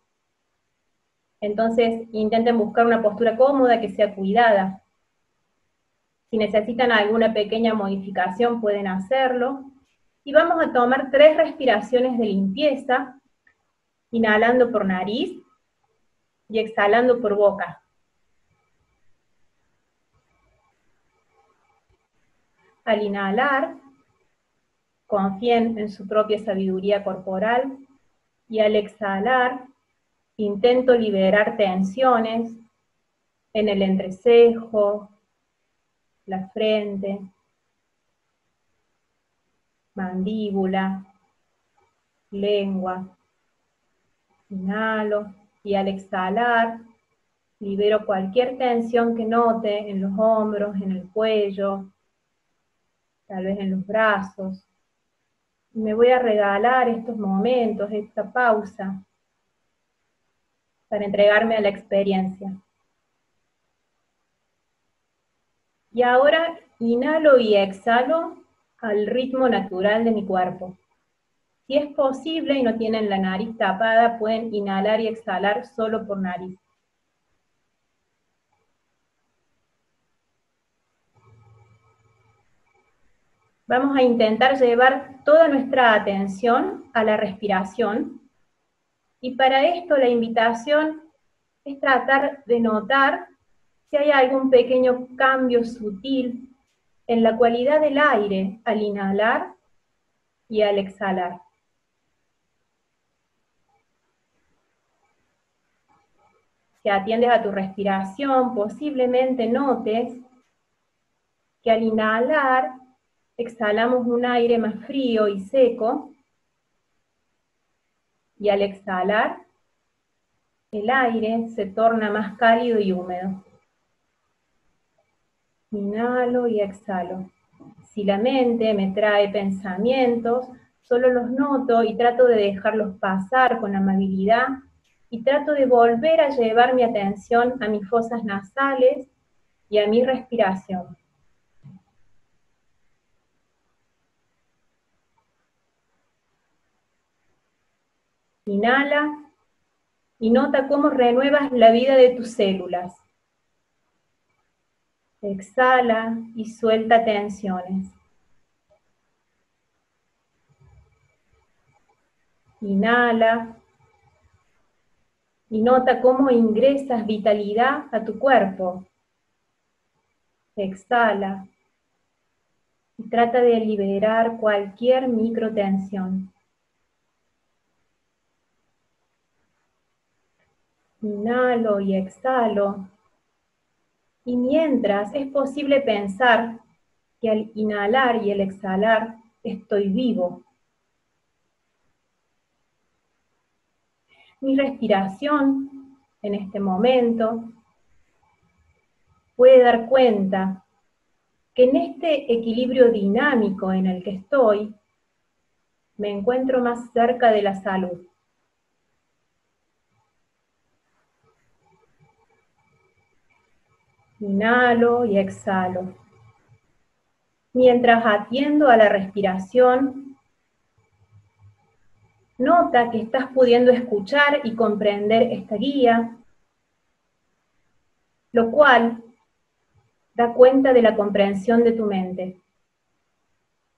Entonces, intenten buscar una postura cómoda que sea cuidada. Si necesitan alguna pequeña modificación, pueden hacerlo. Y vamos a tomar 3 respiraciones de limpieza, inhalando por nariz y exhalando por boca. Al inhalar, confíen en su propia sabiduría corporal, y al exhalar, intento liberar tensiones en el entrecejo, la frente, mandíbula, lengua. Inhalo y al exhalar libero cualquier tensión que note en los hombros, en el cuello, tal vez en los brazos. Y me voy a regalar estos momentos, esta pausa, para entregarme a la experiencia. Y ahora inhalo y exhalo al ritmo natural de mi cuerpo. Si es posible y no tienen la nariz tapada, pueden inhalar y exhalar solo por nariz. Vamos a intentar llevar toda nuestra atención a la respiración, y para esto la invitación es tratar de notar si hay algún pequeño cambio sutil en la cualidad del aire al inhalar y al exhalar. Si atiendes a tu respiración, posiblemente notes que al inhalar exhalamos un aire más frío y seco, y al exhalar el aire se torna más cálido y húmedo. Inhalo y exhalo. Si la mente me trae pensamientos, solo los noto y trato de dejarlos pasar con amabilidad, y trato de volver a llevar mi atención a mis fosas nasales y a mi respiración. Inhala y nota cómo renuevas la vida de tus células. Exhala y suelta tensiones. Inhala y nota cómo ingresas vitalidad a tu cuerpo. Exhala y trata de liberar cualquier microtensión. Inhalo y exhalo. Y mientras es posible pensar que al inhalar y al exhalar estoy vivo. Mi respiración en este momento puede dar cuenta que en este equilibrio dinámico en el que estoy, me encuentro más cerca de la salud. Inhalo y exhalo. Mientras atiendo a la respiración, nota que estás pudiendo escuchar y comprender esta guía, lo cual da cuenta de la comprensión de tu mente.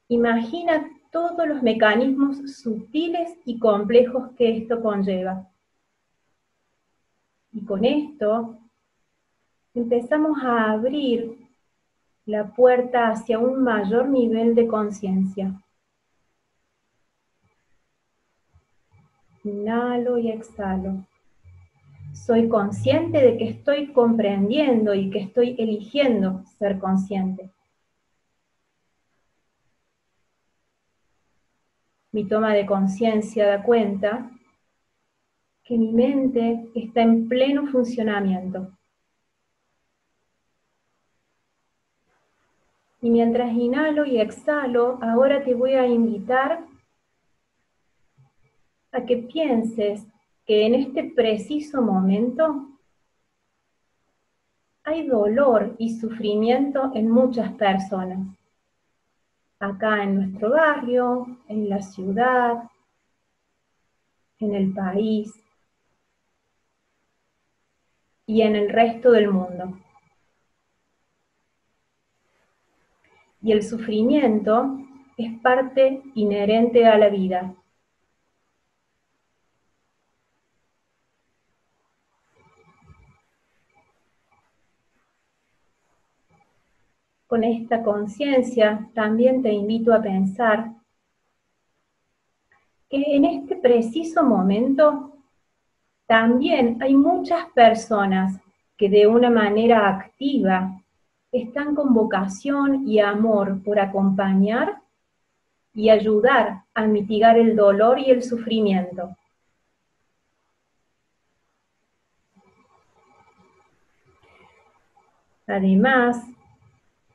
Imagina todos los mecanismos sutiles y complejos que esto conlleva. Y con esto empezamos a abrir la puerta hacia un mayor nivel de conciencia. Inhalo y exhalo. Soy consciente de que estoy comprendiendo y que estoy eligiendo ser consciente. Mi toma de conciencia da cuenta que mi mente está en pleno funcionamiento. Y mientras inhalo y exhalo, ahora te voy a invitar a que pienses que en este preciso momento hay dolor y sufrimiento en muchas personas. Acá en nuestro barrio, en la ciudad, en el país y en el resto del mundo. Y el sufrimiento es parte inherente a la vida. Con esta conciencia también te invito a pensar que en este preciso momento también hay muchas personas que de una manera activa están con vocación y amor por acompañar y ayudar a mitigar el dolor y el sufrimiento. Además,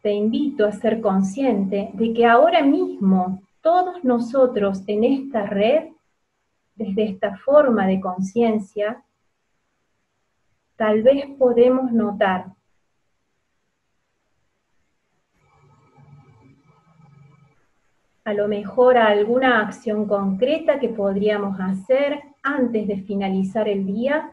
te invito a ser consciente de que ahora mismo todos nosotros en esta red, desde esta forma de conciencia, tal vez podemos notar a lo mejor alguna acción concreta que podríamos hacer antes de finalizar el día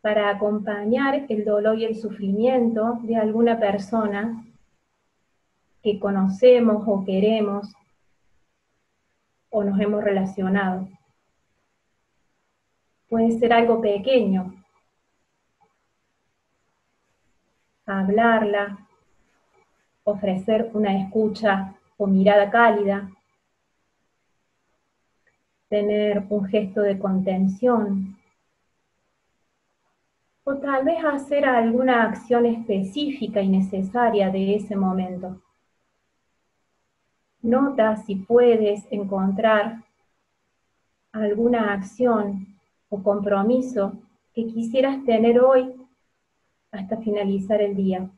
para acompañar el dolor y el sufrimiento de alguna persona que conocemos o queremos o nos hemos relacionado. Puede ser algo pequeño. Hablarla, ofrecer una escucha o mirada cálida, tener un gesto de contención, o tal vez hacer alguna acción específica y necesaria de ese momento. Nota si puedes encontrar alguna acción o compromiso que quisieras tener hoy hasta finalizar el día.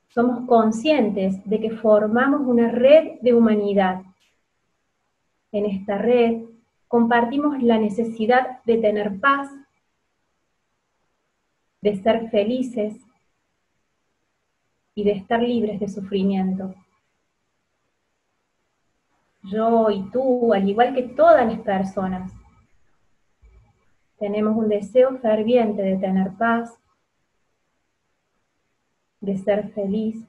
Somos conscientes de que formamos una red de humanidad. En esta red compartimos la necesidad de tener paz, de ser felices y de estar libres de sufrimiento. Yo y tú, al igual que todas las personas, tenemos un deseo ferviente de tener paz, de ser feliz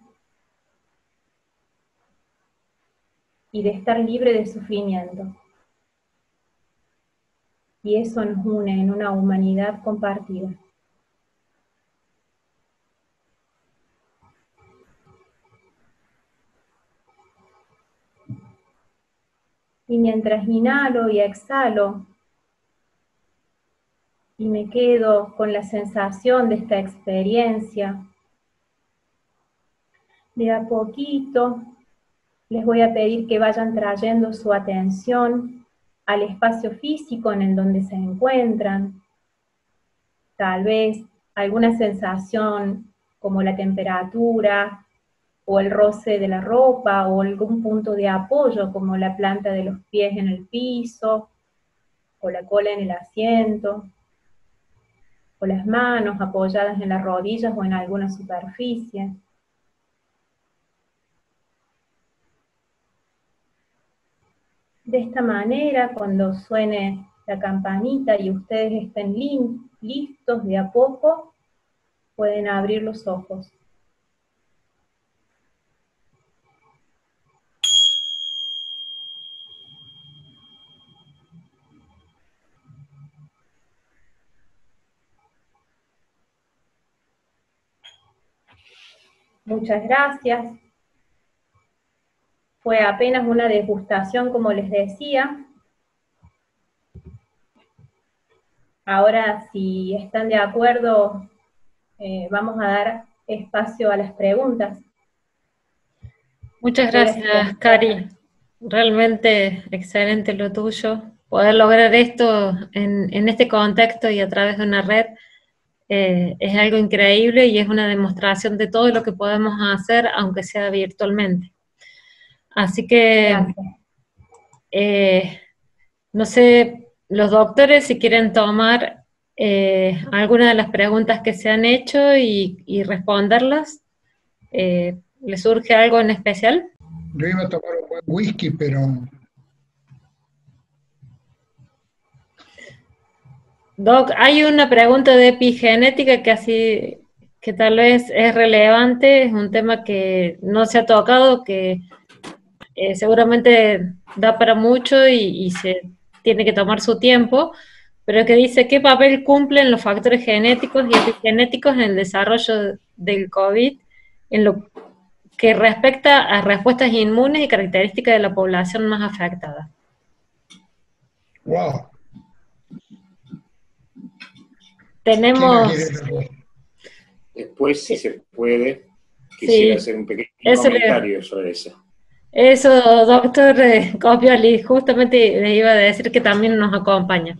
y de estar libre de sufrimiento. Y eso nos une en una humanidad compartida. Y mientras inhalo y exhalo, y me quedo con la sensación de esta experiencia, de a poquito les voy a pedir que vayan trayendo su atención al espacio físico en el donde se encuentran. Tal vez alguna sensación como la temperatura, o el roce de la ropa, o algún punto de apoyo como la planta de los pies en el piso, o la cola en el asiento, o las manos apoyadas en las rodillas o en alguna superficie. De esta manera, cuando suene la campanita y ustedes estén listos de a poco, pueden abrir los ojos. Muchas gracias. Fue apenas una degustación, como les decía. Ahora, si están de acuerdo, vamos a dar espacio a las preguntas. Muchas gracias, Cari. Realmente excelente lo tuyo. Poder lograr esto en este contexto y a través de una red es algo increíble y es una demostración de todo lo que podemos hacer, aunque sea virtualmente. Así que, no sé, los doctores si quieren tomar algunas de las preguntas que se han hecho y responderlas. ¿Les surge algo en especial? Yo iba a tomar un buen whisky, pero... Doc, hay una pregunta de epigenética que tal vez es relevante, es un tema que no se ha tocado, que seguramente da para mucho y se tiene que tomar su tiempo, pero que dice qué papel cumplen los factores genéticos y epigenéticos en el desarrollo del COVID, en lo que respecta a respuestas inmunes y características de la población más afectada. Wow. Tenemos... Después, si se puede, quisiera hacer un pequeño comentario sobre eso. Eso, doctor Copioli, justamente le iba a decir que también nos acompaña.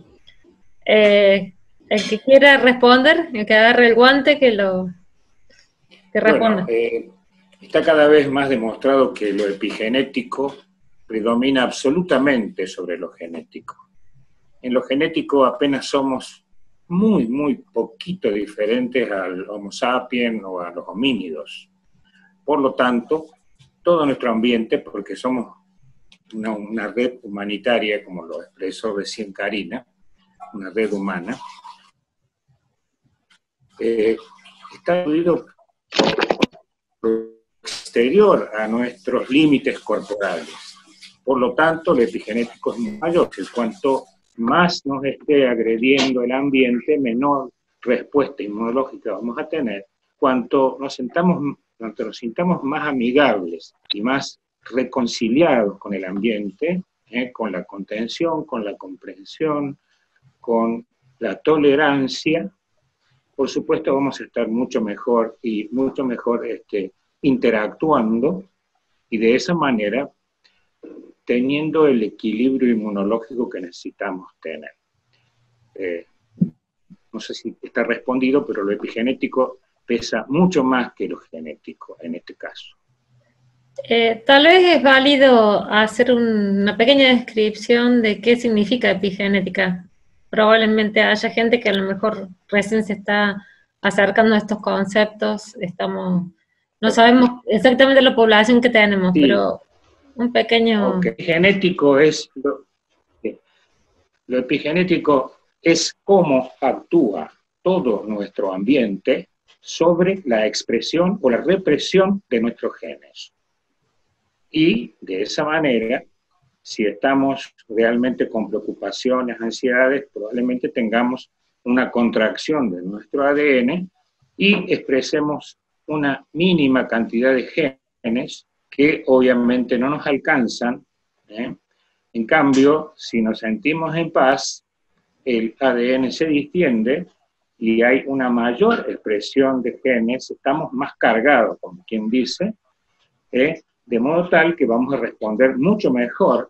El que quiera responder, el que agarre el guante, que responda. Bueno, está cada vez más demostrado que lo epigenético predomina absolutamente sobre lo genético. En lo genético apenas somos muy poquito diferentes al Homo sapiens o a los homínidos. Por lo tanto, todo nuestro ambiente, porque somos una red humanitaria, como lo expresó recién Karina, una red humana, está unido exterior a nuestros límites corporales. Por lo tanto, lo epigenético es mayor. Cuanto más nos esté agrediendo el ambiente, menor respuesta inmunológica vamos a tener. Cuanto nos sintamos más amigables y más reconciliados con el ambiente, con la contención, con la comprensión, con la tolerancia, por supuesto vamos a estar mucho mejor interactuando y de esa manera teniendo el equilibrio inmunológico que necesitamos tener. No sé si está respondido, pero lo epigenético pesa mucho más que lo genético en este caso. Tal vez es válido hacer una pequeña descripción de qué significa epigenética. Probablemente haya gente que a lo mejor recién se está acercando a estos conceptos, no sabemos exactamente la población que tenemos, sí, pero un pequeño... Okay. Genético es lo epigenético es cómo actúa todo nuestro ambiente sobre la expresión o la represión de nuestros genes. Y de esa manera, si estamos realmente con preocupaciones, ansiedades, probablemente tengamos una contracción de nuestro ADN y expresemos una mínima cantidad de genes que obviamente no nos alcanzan. En cambio, si nos sentimos en paz, el ADN se distiende y hay una mayor expresión de genes, estamos más cargados, como quien dice, de modo tal que vamos a responder mucho mejor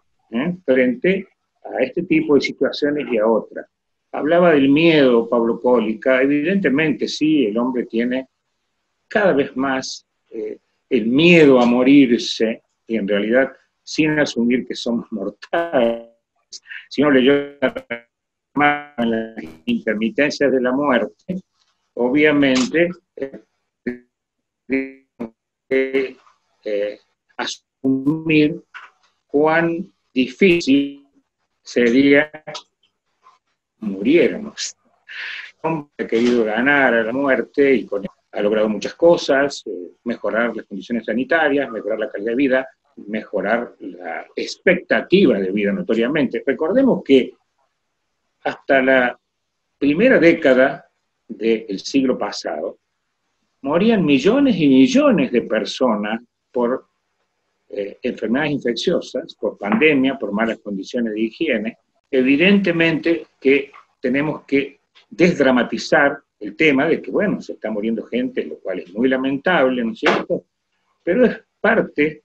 frente a este tipo de situaciones y a otras. Hablaba del miedo, Pablo Cólica. Evidentemente, sí, el hombre tiene cada vez más el miedo a morirse, y en realidad, sin asumir que somos mortales, si uno leyó las intermitencias de la muerte, obviamente, asumir cuán difícil sería muriéramos. Ha querido ganar a la muerte y ha logrado muchas cosas, mejorar las condiciones sanitarias, mejorar la calidad de vida, mejorar la expectativa de vida notoriamente. Recordemos que hasta la primera década del siglo pasado morían millones y millones de personas por enfermedades infecciosas, por pandemia, por malas condiciones de higiene. Evidentemente que tenemos que desdramatizar el tema de que, bueno, se está muriendo gente, lo cual es muy lamentable, ¿no es cierto? Pero es parte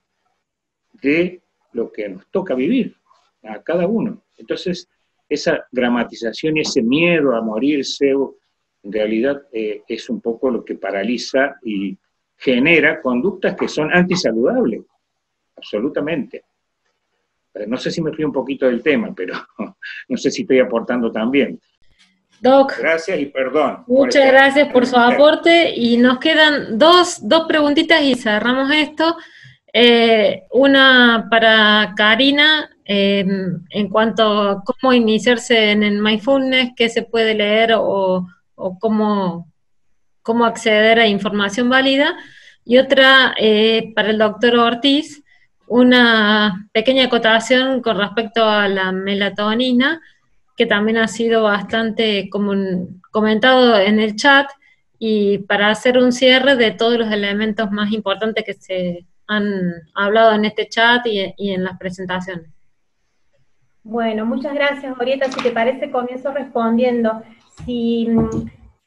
de lo que nos toca vivir a cada uno. Entonces, esa dramatización y ese miedo a morirse, en realidad es un poco lo que paraliza y genera conductas que son antisaludables, absolutamente. No sé si me fui un poquito del tema, pero no sé si estoy aportando también. Doc, gracias y perdón. Muchas gracias por su aporte, y nos quedan dos preguntitas y cerramos esto. Una para Karina, en cuanto a cómo iniciarse en el mindfulness, qué se puede leer o cómo acceder a información válida, y otra para el doctor Ortiz, una pequeña acotación con respecto a la melatonina, que también ha sido bastante comentado en el chat, y para hacer un cierre de todos los elementos más importantes que se han hablado en este chat y en las presentaciones. Bueno, muchas gracias, Orieta. Si te parece, comienzo respondiendo. Si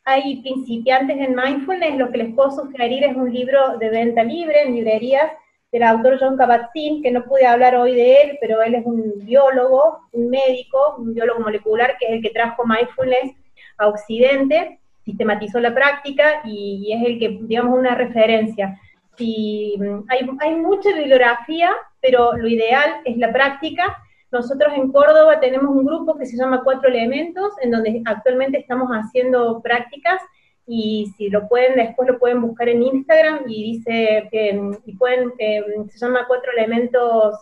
hay principiantes en mindfulness, lo que les puedo sugerir es un libro de venta libre en librerías del autor Jon Kabat-Zinn, que no pude hablar hoy de él, pero él es un biólogo, un médico, un biólogo molecular, que es el que trajo mindfulness a Occidente, sistematizó la práctica y es el que, digamos, una referencia. Hay mucha bibliografía, pero lo ideal es la práctica. Nosotros en Córdoba tenemos un grupo que se llama 4 Elementos, en donde actualmente estamos haciendo prácticas, y si lo pueden, después lo pueden buscar en Instagram, y dice que se llama 4 Elementos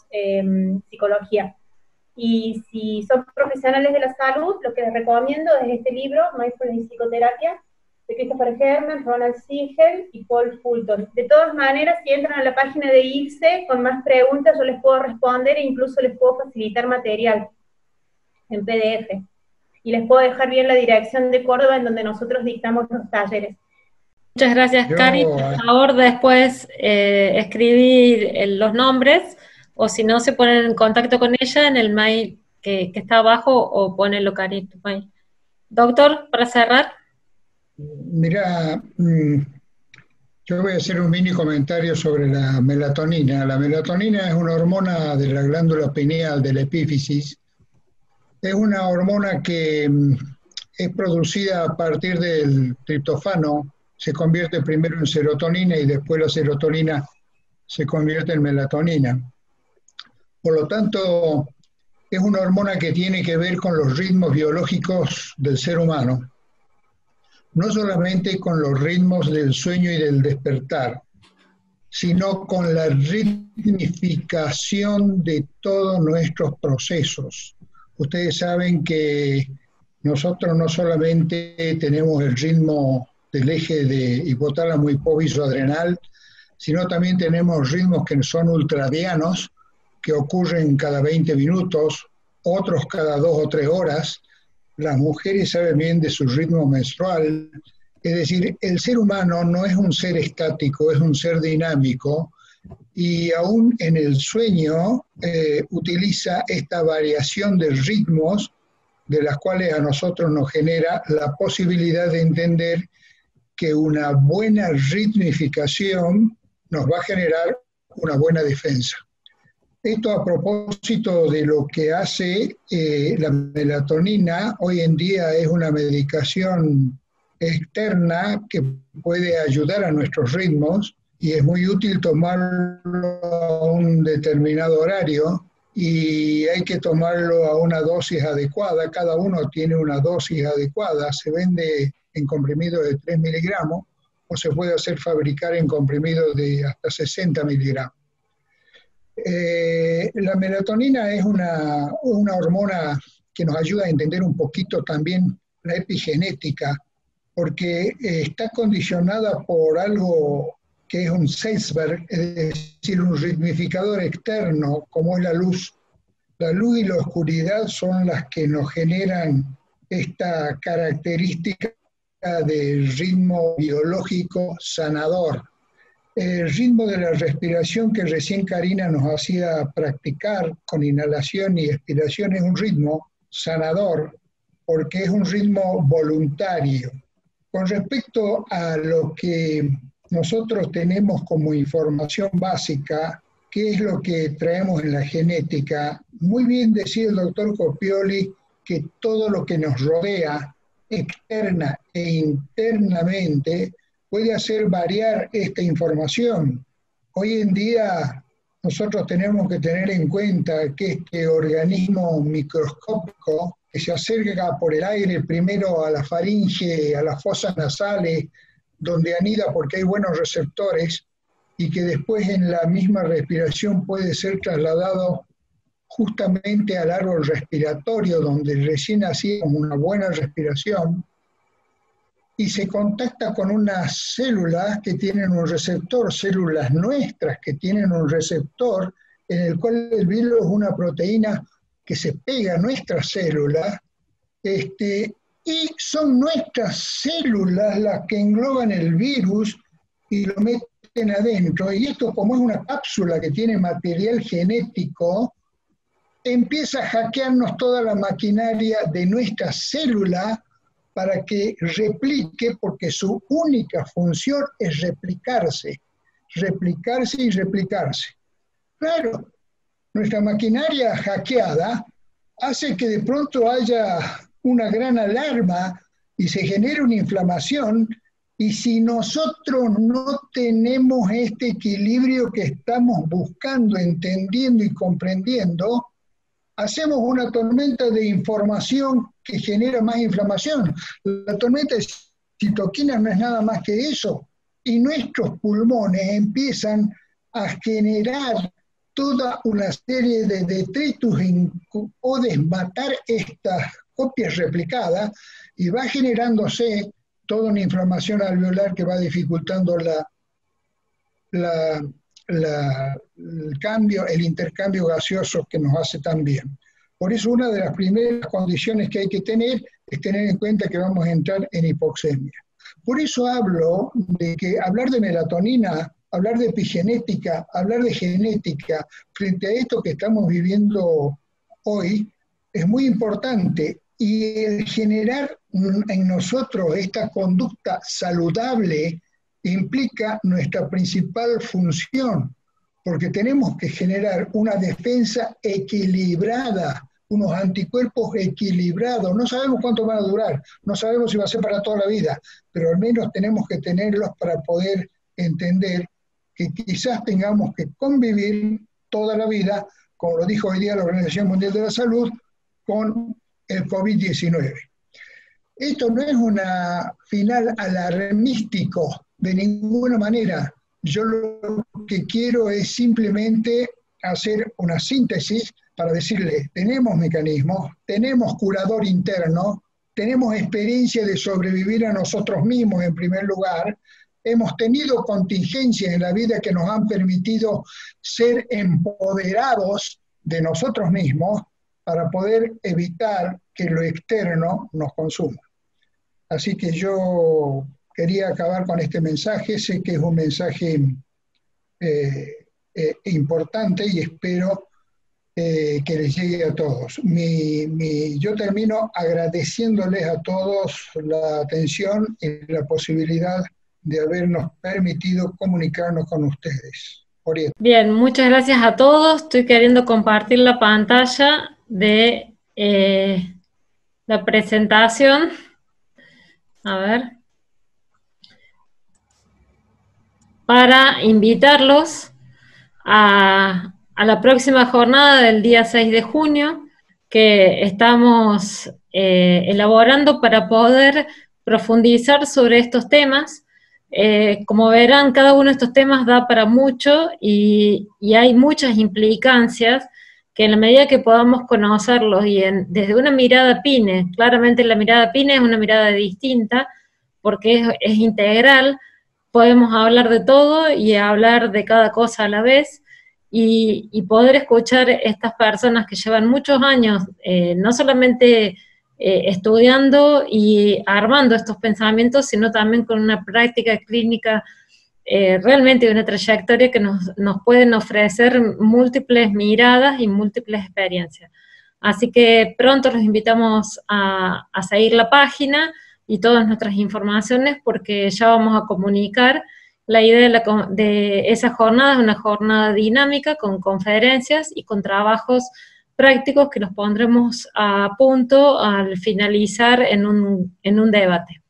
Psicología. Y si son profesionales de la salud, lo que les recomiendo es este libro, Mindfulness y Psicoterapia, de Christopher Herman, Ronald Siegel y Paul Fulton. De todas maneras, si entran a la página de ILSE con más preguntas, yo les puedo responder e incluso les puedo facilitar material en PDF. Y les puedo dejar bien la dirección de Córdoba, en donde nosotros dictamos los talleres. Muchas gracias, Cari. Por favor, después escribir los nombres, o si no, se ponen en contacto con ella en el mail que está abajo, o ponelo, Cari, tu mail. Doctor, para cerrar. Mira, yo voy a hacer un mini comentario sobre la melatonina. La melatonina es una hormona de la glándula pineal, de la epífisis. Es una hormona que es producida a partir del triptofano, se convierte primero en serotonina y después la serotonina se convierte en melatonina. Por lo tanto, es una hormona que tiene que ver con los ritmos biológicos del ser humano, no solamente con los ritmos del sueño y del despertar, sino con la ritmificación de todos nuestros procesos. Ustedes saben que nosotros no solamente tenemos el ritmo del eje de hipotálamo hipófiso-adrenal, sino también tenemos ritmos que son ultradianos, que ocurren cada 20 minutos, otros cada 2 o 3 horas. Las mujeres saben bien de su ritmo menstrual. Es decir, el ser humano no es un ser estático, es un ser dinámico, y aún en el sueño utiliza esta variación de ritmos, de las cuales a nosotros nos genera la posibilidad de entender que una buena ritmificación nos va a generar una buena defensa. Esto a propósito de lo que hace la melatonina. Hoy en día es una medicación externa que puede ayudar a nuestros ritmos, y es muy útil tomarlo a un determinado horario, y hay que tomarlo a una dosis adecuada. Cada uno tiene una dosis adecuada. Se vende en comprimidos de 3 miligramos, o se puede hacer fabricar en comprimidos de hasta 60 miligramos. La melatonina es una hormona que nos ayuda a entender un poquito también la epigenética, porque está condicionada por algo que es un Seisberg, es decir, un ritmificador externo, como es la luz. La luz y la oscuridad son las que nos generan esta característica de ritmo biológico sanador. El ritmo de la respiración que recién Karina nos hacía practicar con inhalación y expiración es un ritmo sanador, porque es un ritmo voluntario. Con respecto a lo que nosotros tenemos como información básica, ¿qué es lo que traemos en la genética? Muy bien decía el doctor Copioli que todo lo que nos rodea, externa e internamente, puede hacer variar esta información. Hoy en día nosotros tenemos que tener en cuenta que este organismo microscópico que se acerca por el aire primero a la faringe, a las fosas nasales, donde anida porque hay buenos receptores, y que después en la misma respiración puede ser trasladado justamente al árbol respiratorio, donde recién hacíamos una buena respiración, y se contacta con unas células que tienen un receptor, células nuestras que tienen un receptor, en el cual el virus es una proteína que se pega a nuestras células, y son nuestras células las que engloban el virus y lo meten adentro, y esto, como es una cápsula que tiene material genético, empieza a hackearnos toda la maquinaria de nuestra célula para que replique, porque su única función es replicarse y replicarse. Claro, nuestra maquinaria hackeada hace que de pronto haya una gran alarma y se genere una inflamación, y si nosotros no tenemos este equilibrio que estamos buscando, entendiendo y comprendiendo, hacemos una tormenta de información que genera más inflamación. La tormenta de citoquinas no es nada más que eso, y nuestros pulmones empiezan a generar toda una serie de detritus o desmatar estas copias replicadas, y va generándose toda una inflamación alveolar que va dificultando el intercambio gaseoso que nos hace tan bien. Por eso una de las primeras condiciones que hay que tener es tener en cuenta que vamos a entrar en hipoxemia. Por eso hablo de que hablar de melatonina, hablar de epigenética, hablar de genética, frente a esto que estamos viviendo hoy, es muy importante. Y el generar en nosotros esta conducta saludable implica nuestra principal función, porque tenemos que generar una defensa equilibrada, unos anticuerpos equilibrados. No sabemos cuánto van a durar, no sabemos si va a ser para toda la vida, pero al menos tenemos que tenerlos para poder entender que quizás tengamos que convivir toda la vida, como lo dijo hoy día la Organización Mundial de la Salud, con el COVID-19. Esto no es una final alarmístico de ninguna manera. Yo lo que quiero es simplemente hacer una síntesis para decirle, tenemos mecanismos, tenemos curador interno, tenemos experiencia de sobrevivir a nosotros mismos en primer lugar, hemos tenido contingencias en la vida que nos han permitido ser empoderados de nosotros mismos para poder evitar que lo externo nos consuma. Así que yo quería acabar con este mensaje, sé que es un mensaje importante y espero que les llegue a todos. Yo termino agradeciéndoles a todos la atención y la posibilidad de habernos permitido comunicarnos con ustedes. Oriente. Bien, muchas gracias a todos. Estoy queriendo compartir la pantalla de la presentación. A ver. Para invitarlos a la próxima jornada del día 6 de junio, que estamos elaborando para poder profundizar sobre estos temas. Como verán, cada uno de estos temas da para mucho y hay muchas implicancias que en la medida que podamos conocerlos y desde una mirada PINE, claramente la mirada PINE es una mirada distinta, porque es integral, podemos hablar de todo y hablar de cada cosa a la vez, y poder escuchar estas personas que llevan muchos años, no solamente estudiando y armando estos pensamientos, sino también con una práctica clínica realmente una trayectoria que nos pueden ofrecer múltiples miradas y múltiples experiencias. Así que pronto los invitamos a seguir la página y todas nuestras informaciones, porque ya vamos a comunicar. La idea de esa jornada es una jornada dinámica con conferencias y con trabajos prácticos que los pondremos a punto al finalizar en un debate.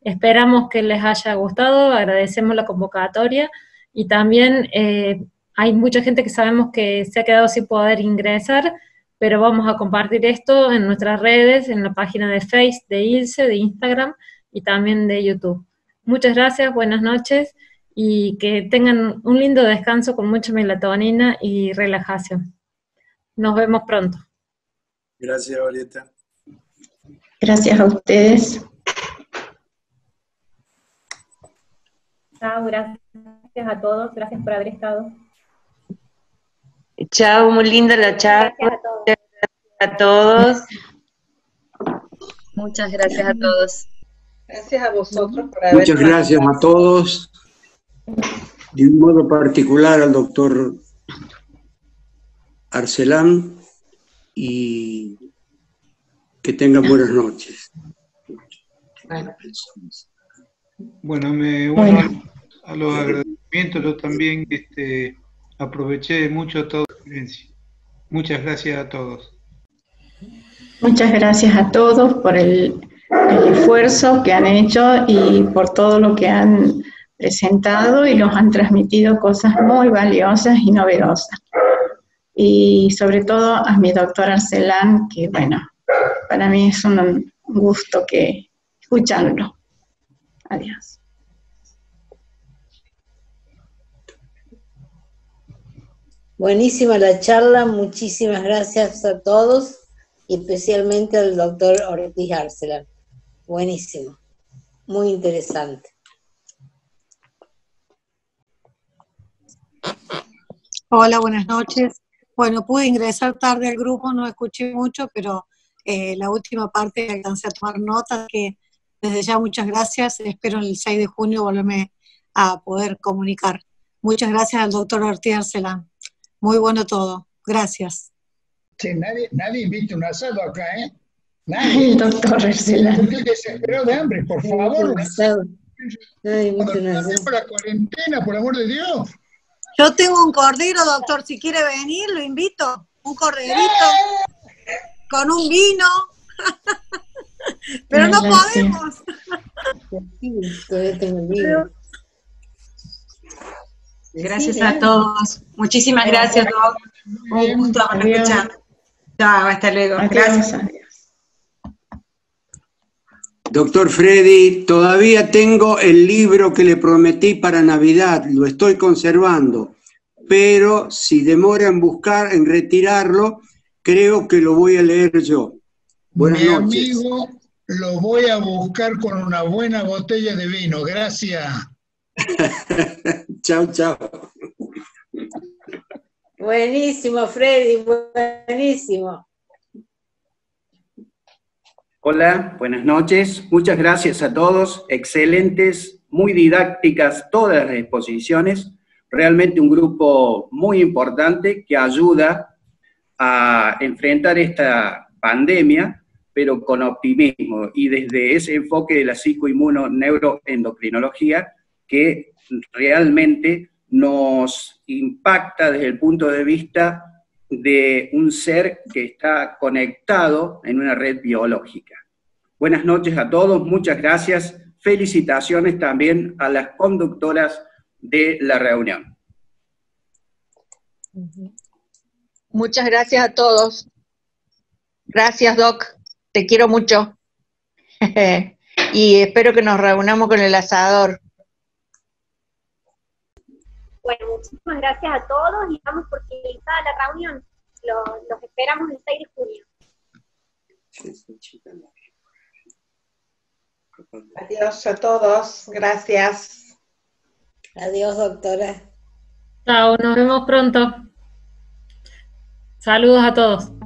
Esperamos que les haya gustado, agradecemos la convocatoria, y también hay mucha gente que sabemos que se ha quedado sin poder ingresar, pero vamos a compartir esto en nuestras redes, en la página de Facebook, de ILSE, de Instagram y también de YouTube. Muchas gracias, buenas noches, y que tengan un lindo descanso con mucha melatonina y relajación. Nos vemos pronto. Gracias, Orieta. Gracias a ustedes. Chao, gracias a todos, gracias por haber estado. Chao, muy linda la charla. Gracias a todos. Muchas gracias a todos. Gracias a vosotros por haber. Muchas gracias a todos. De un modo particular al doctor Arcelán, y que tengan buenas noches. Bueno, me uno a los agradecimientos. Yo también aproveché mucho toda la experiencia. Muchas gracias a todos. Muchas gracias a todos por el esfuerzo que han hecho y por todo lo que han presentado, y nos han transmitido cosas muy valiosas y novedosas. Y sobre todo a mi doctor Arcelán, que bueno, para mí es un gusto escucharlo. Adiós. Buenísima la charla, muchísimas gracias a todos, y especialmente al doctor Ortiz Arcelán. Buenísimo, muy interesante. Hola, buenas noches. Bueno, pude ingresar tarde al grupo, no escuché mucho, pero la última parte alcancé a tomar notas, que desde ya muchas gracias. Espero el 6 de junio volverme a poder comunicar. Muchas gracias al doctor Ortiz Arcelán. Muy bueno todo. Gracias. Sí, nadie invita un asado acá, ¿eh? Nadie. El doctor Arcelán. Estoy desesperado de hambre, por favor. Nadie invita un asado. Por la cuarentena, por amor de Dios. Yo tengo un cordero, doctor, si quiere venir, lo invito. Un corderito con un vino. Pero no podemos. Gracias a todos. Muchísimas gracias, Doc. Un gusto haberlo escuchado. Chao, hasta luego. Gracias. Doctor Freddy, todavía tengo el libro que le prometí para Navidad, lo estoy conservando, pero si demora en retirarlo, creo que lo voy a leer yo. Buenas noches. Amigo, lo voy a buscar con una buena botella de vino, gracias. Chao, chao. Buenísimo, Freddy, buenísimo. Hola, buenas noches. Muchas gracias a todos. Excelentes, muy didácticas todas las exposiciones. Realmente un grupo muy importante que ayuda a enfrentar esta pandemia, pero con optimismo y desde ese enfoque de la psicoinmuno-neuroendocrinología que realmente nos impacta desde el punto de vista de un ser que está conectado en una red biológica. Buenas noches a todos, muchas gracias. Felicitaciones también a las conductoras de la reunión. Muchas gracias a todos. Gracias, Doc. Te quiero mucho. Y espero que nos reunamos con el asador. Bueno, muchísimas gracias a todos y damos por finalizada la reunión. Los esperamos el 6 de junio. Adiós a todos, gracias. Adiós, doctora. Chao, nos vemos pronto. Saludos a todos.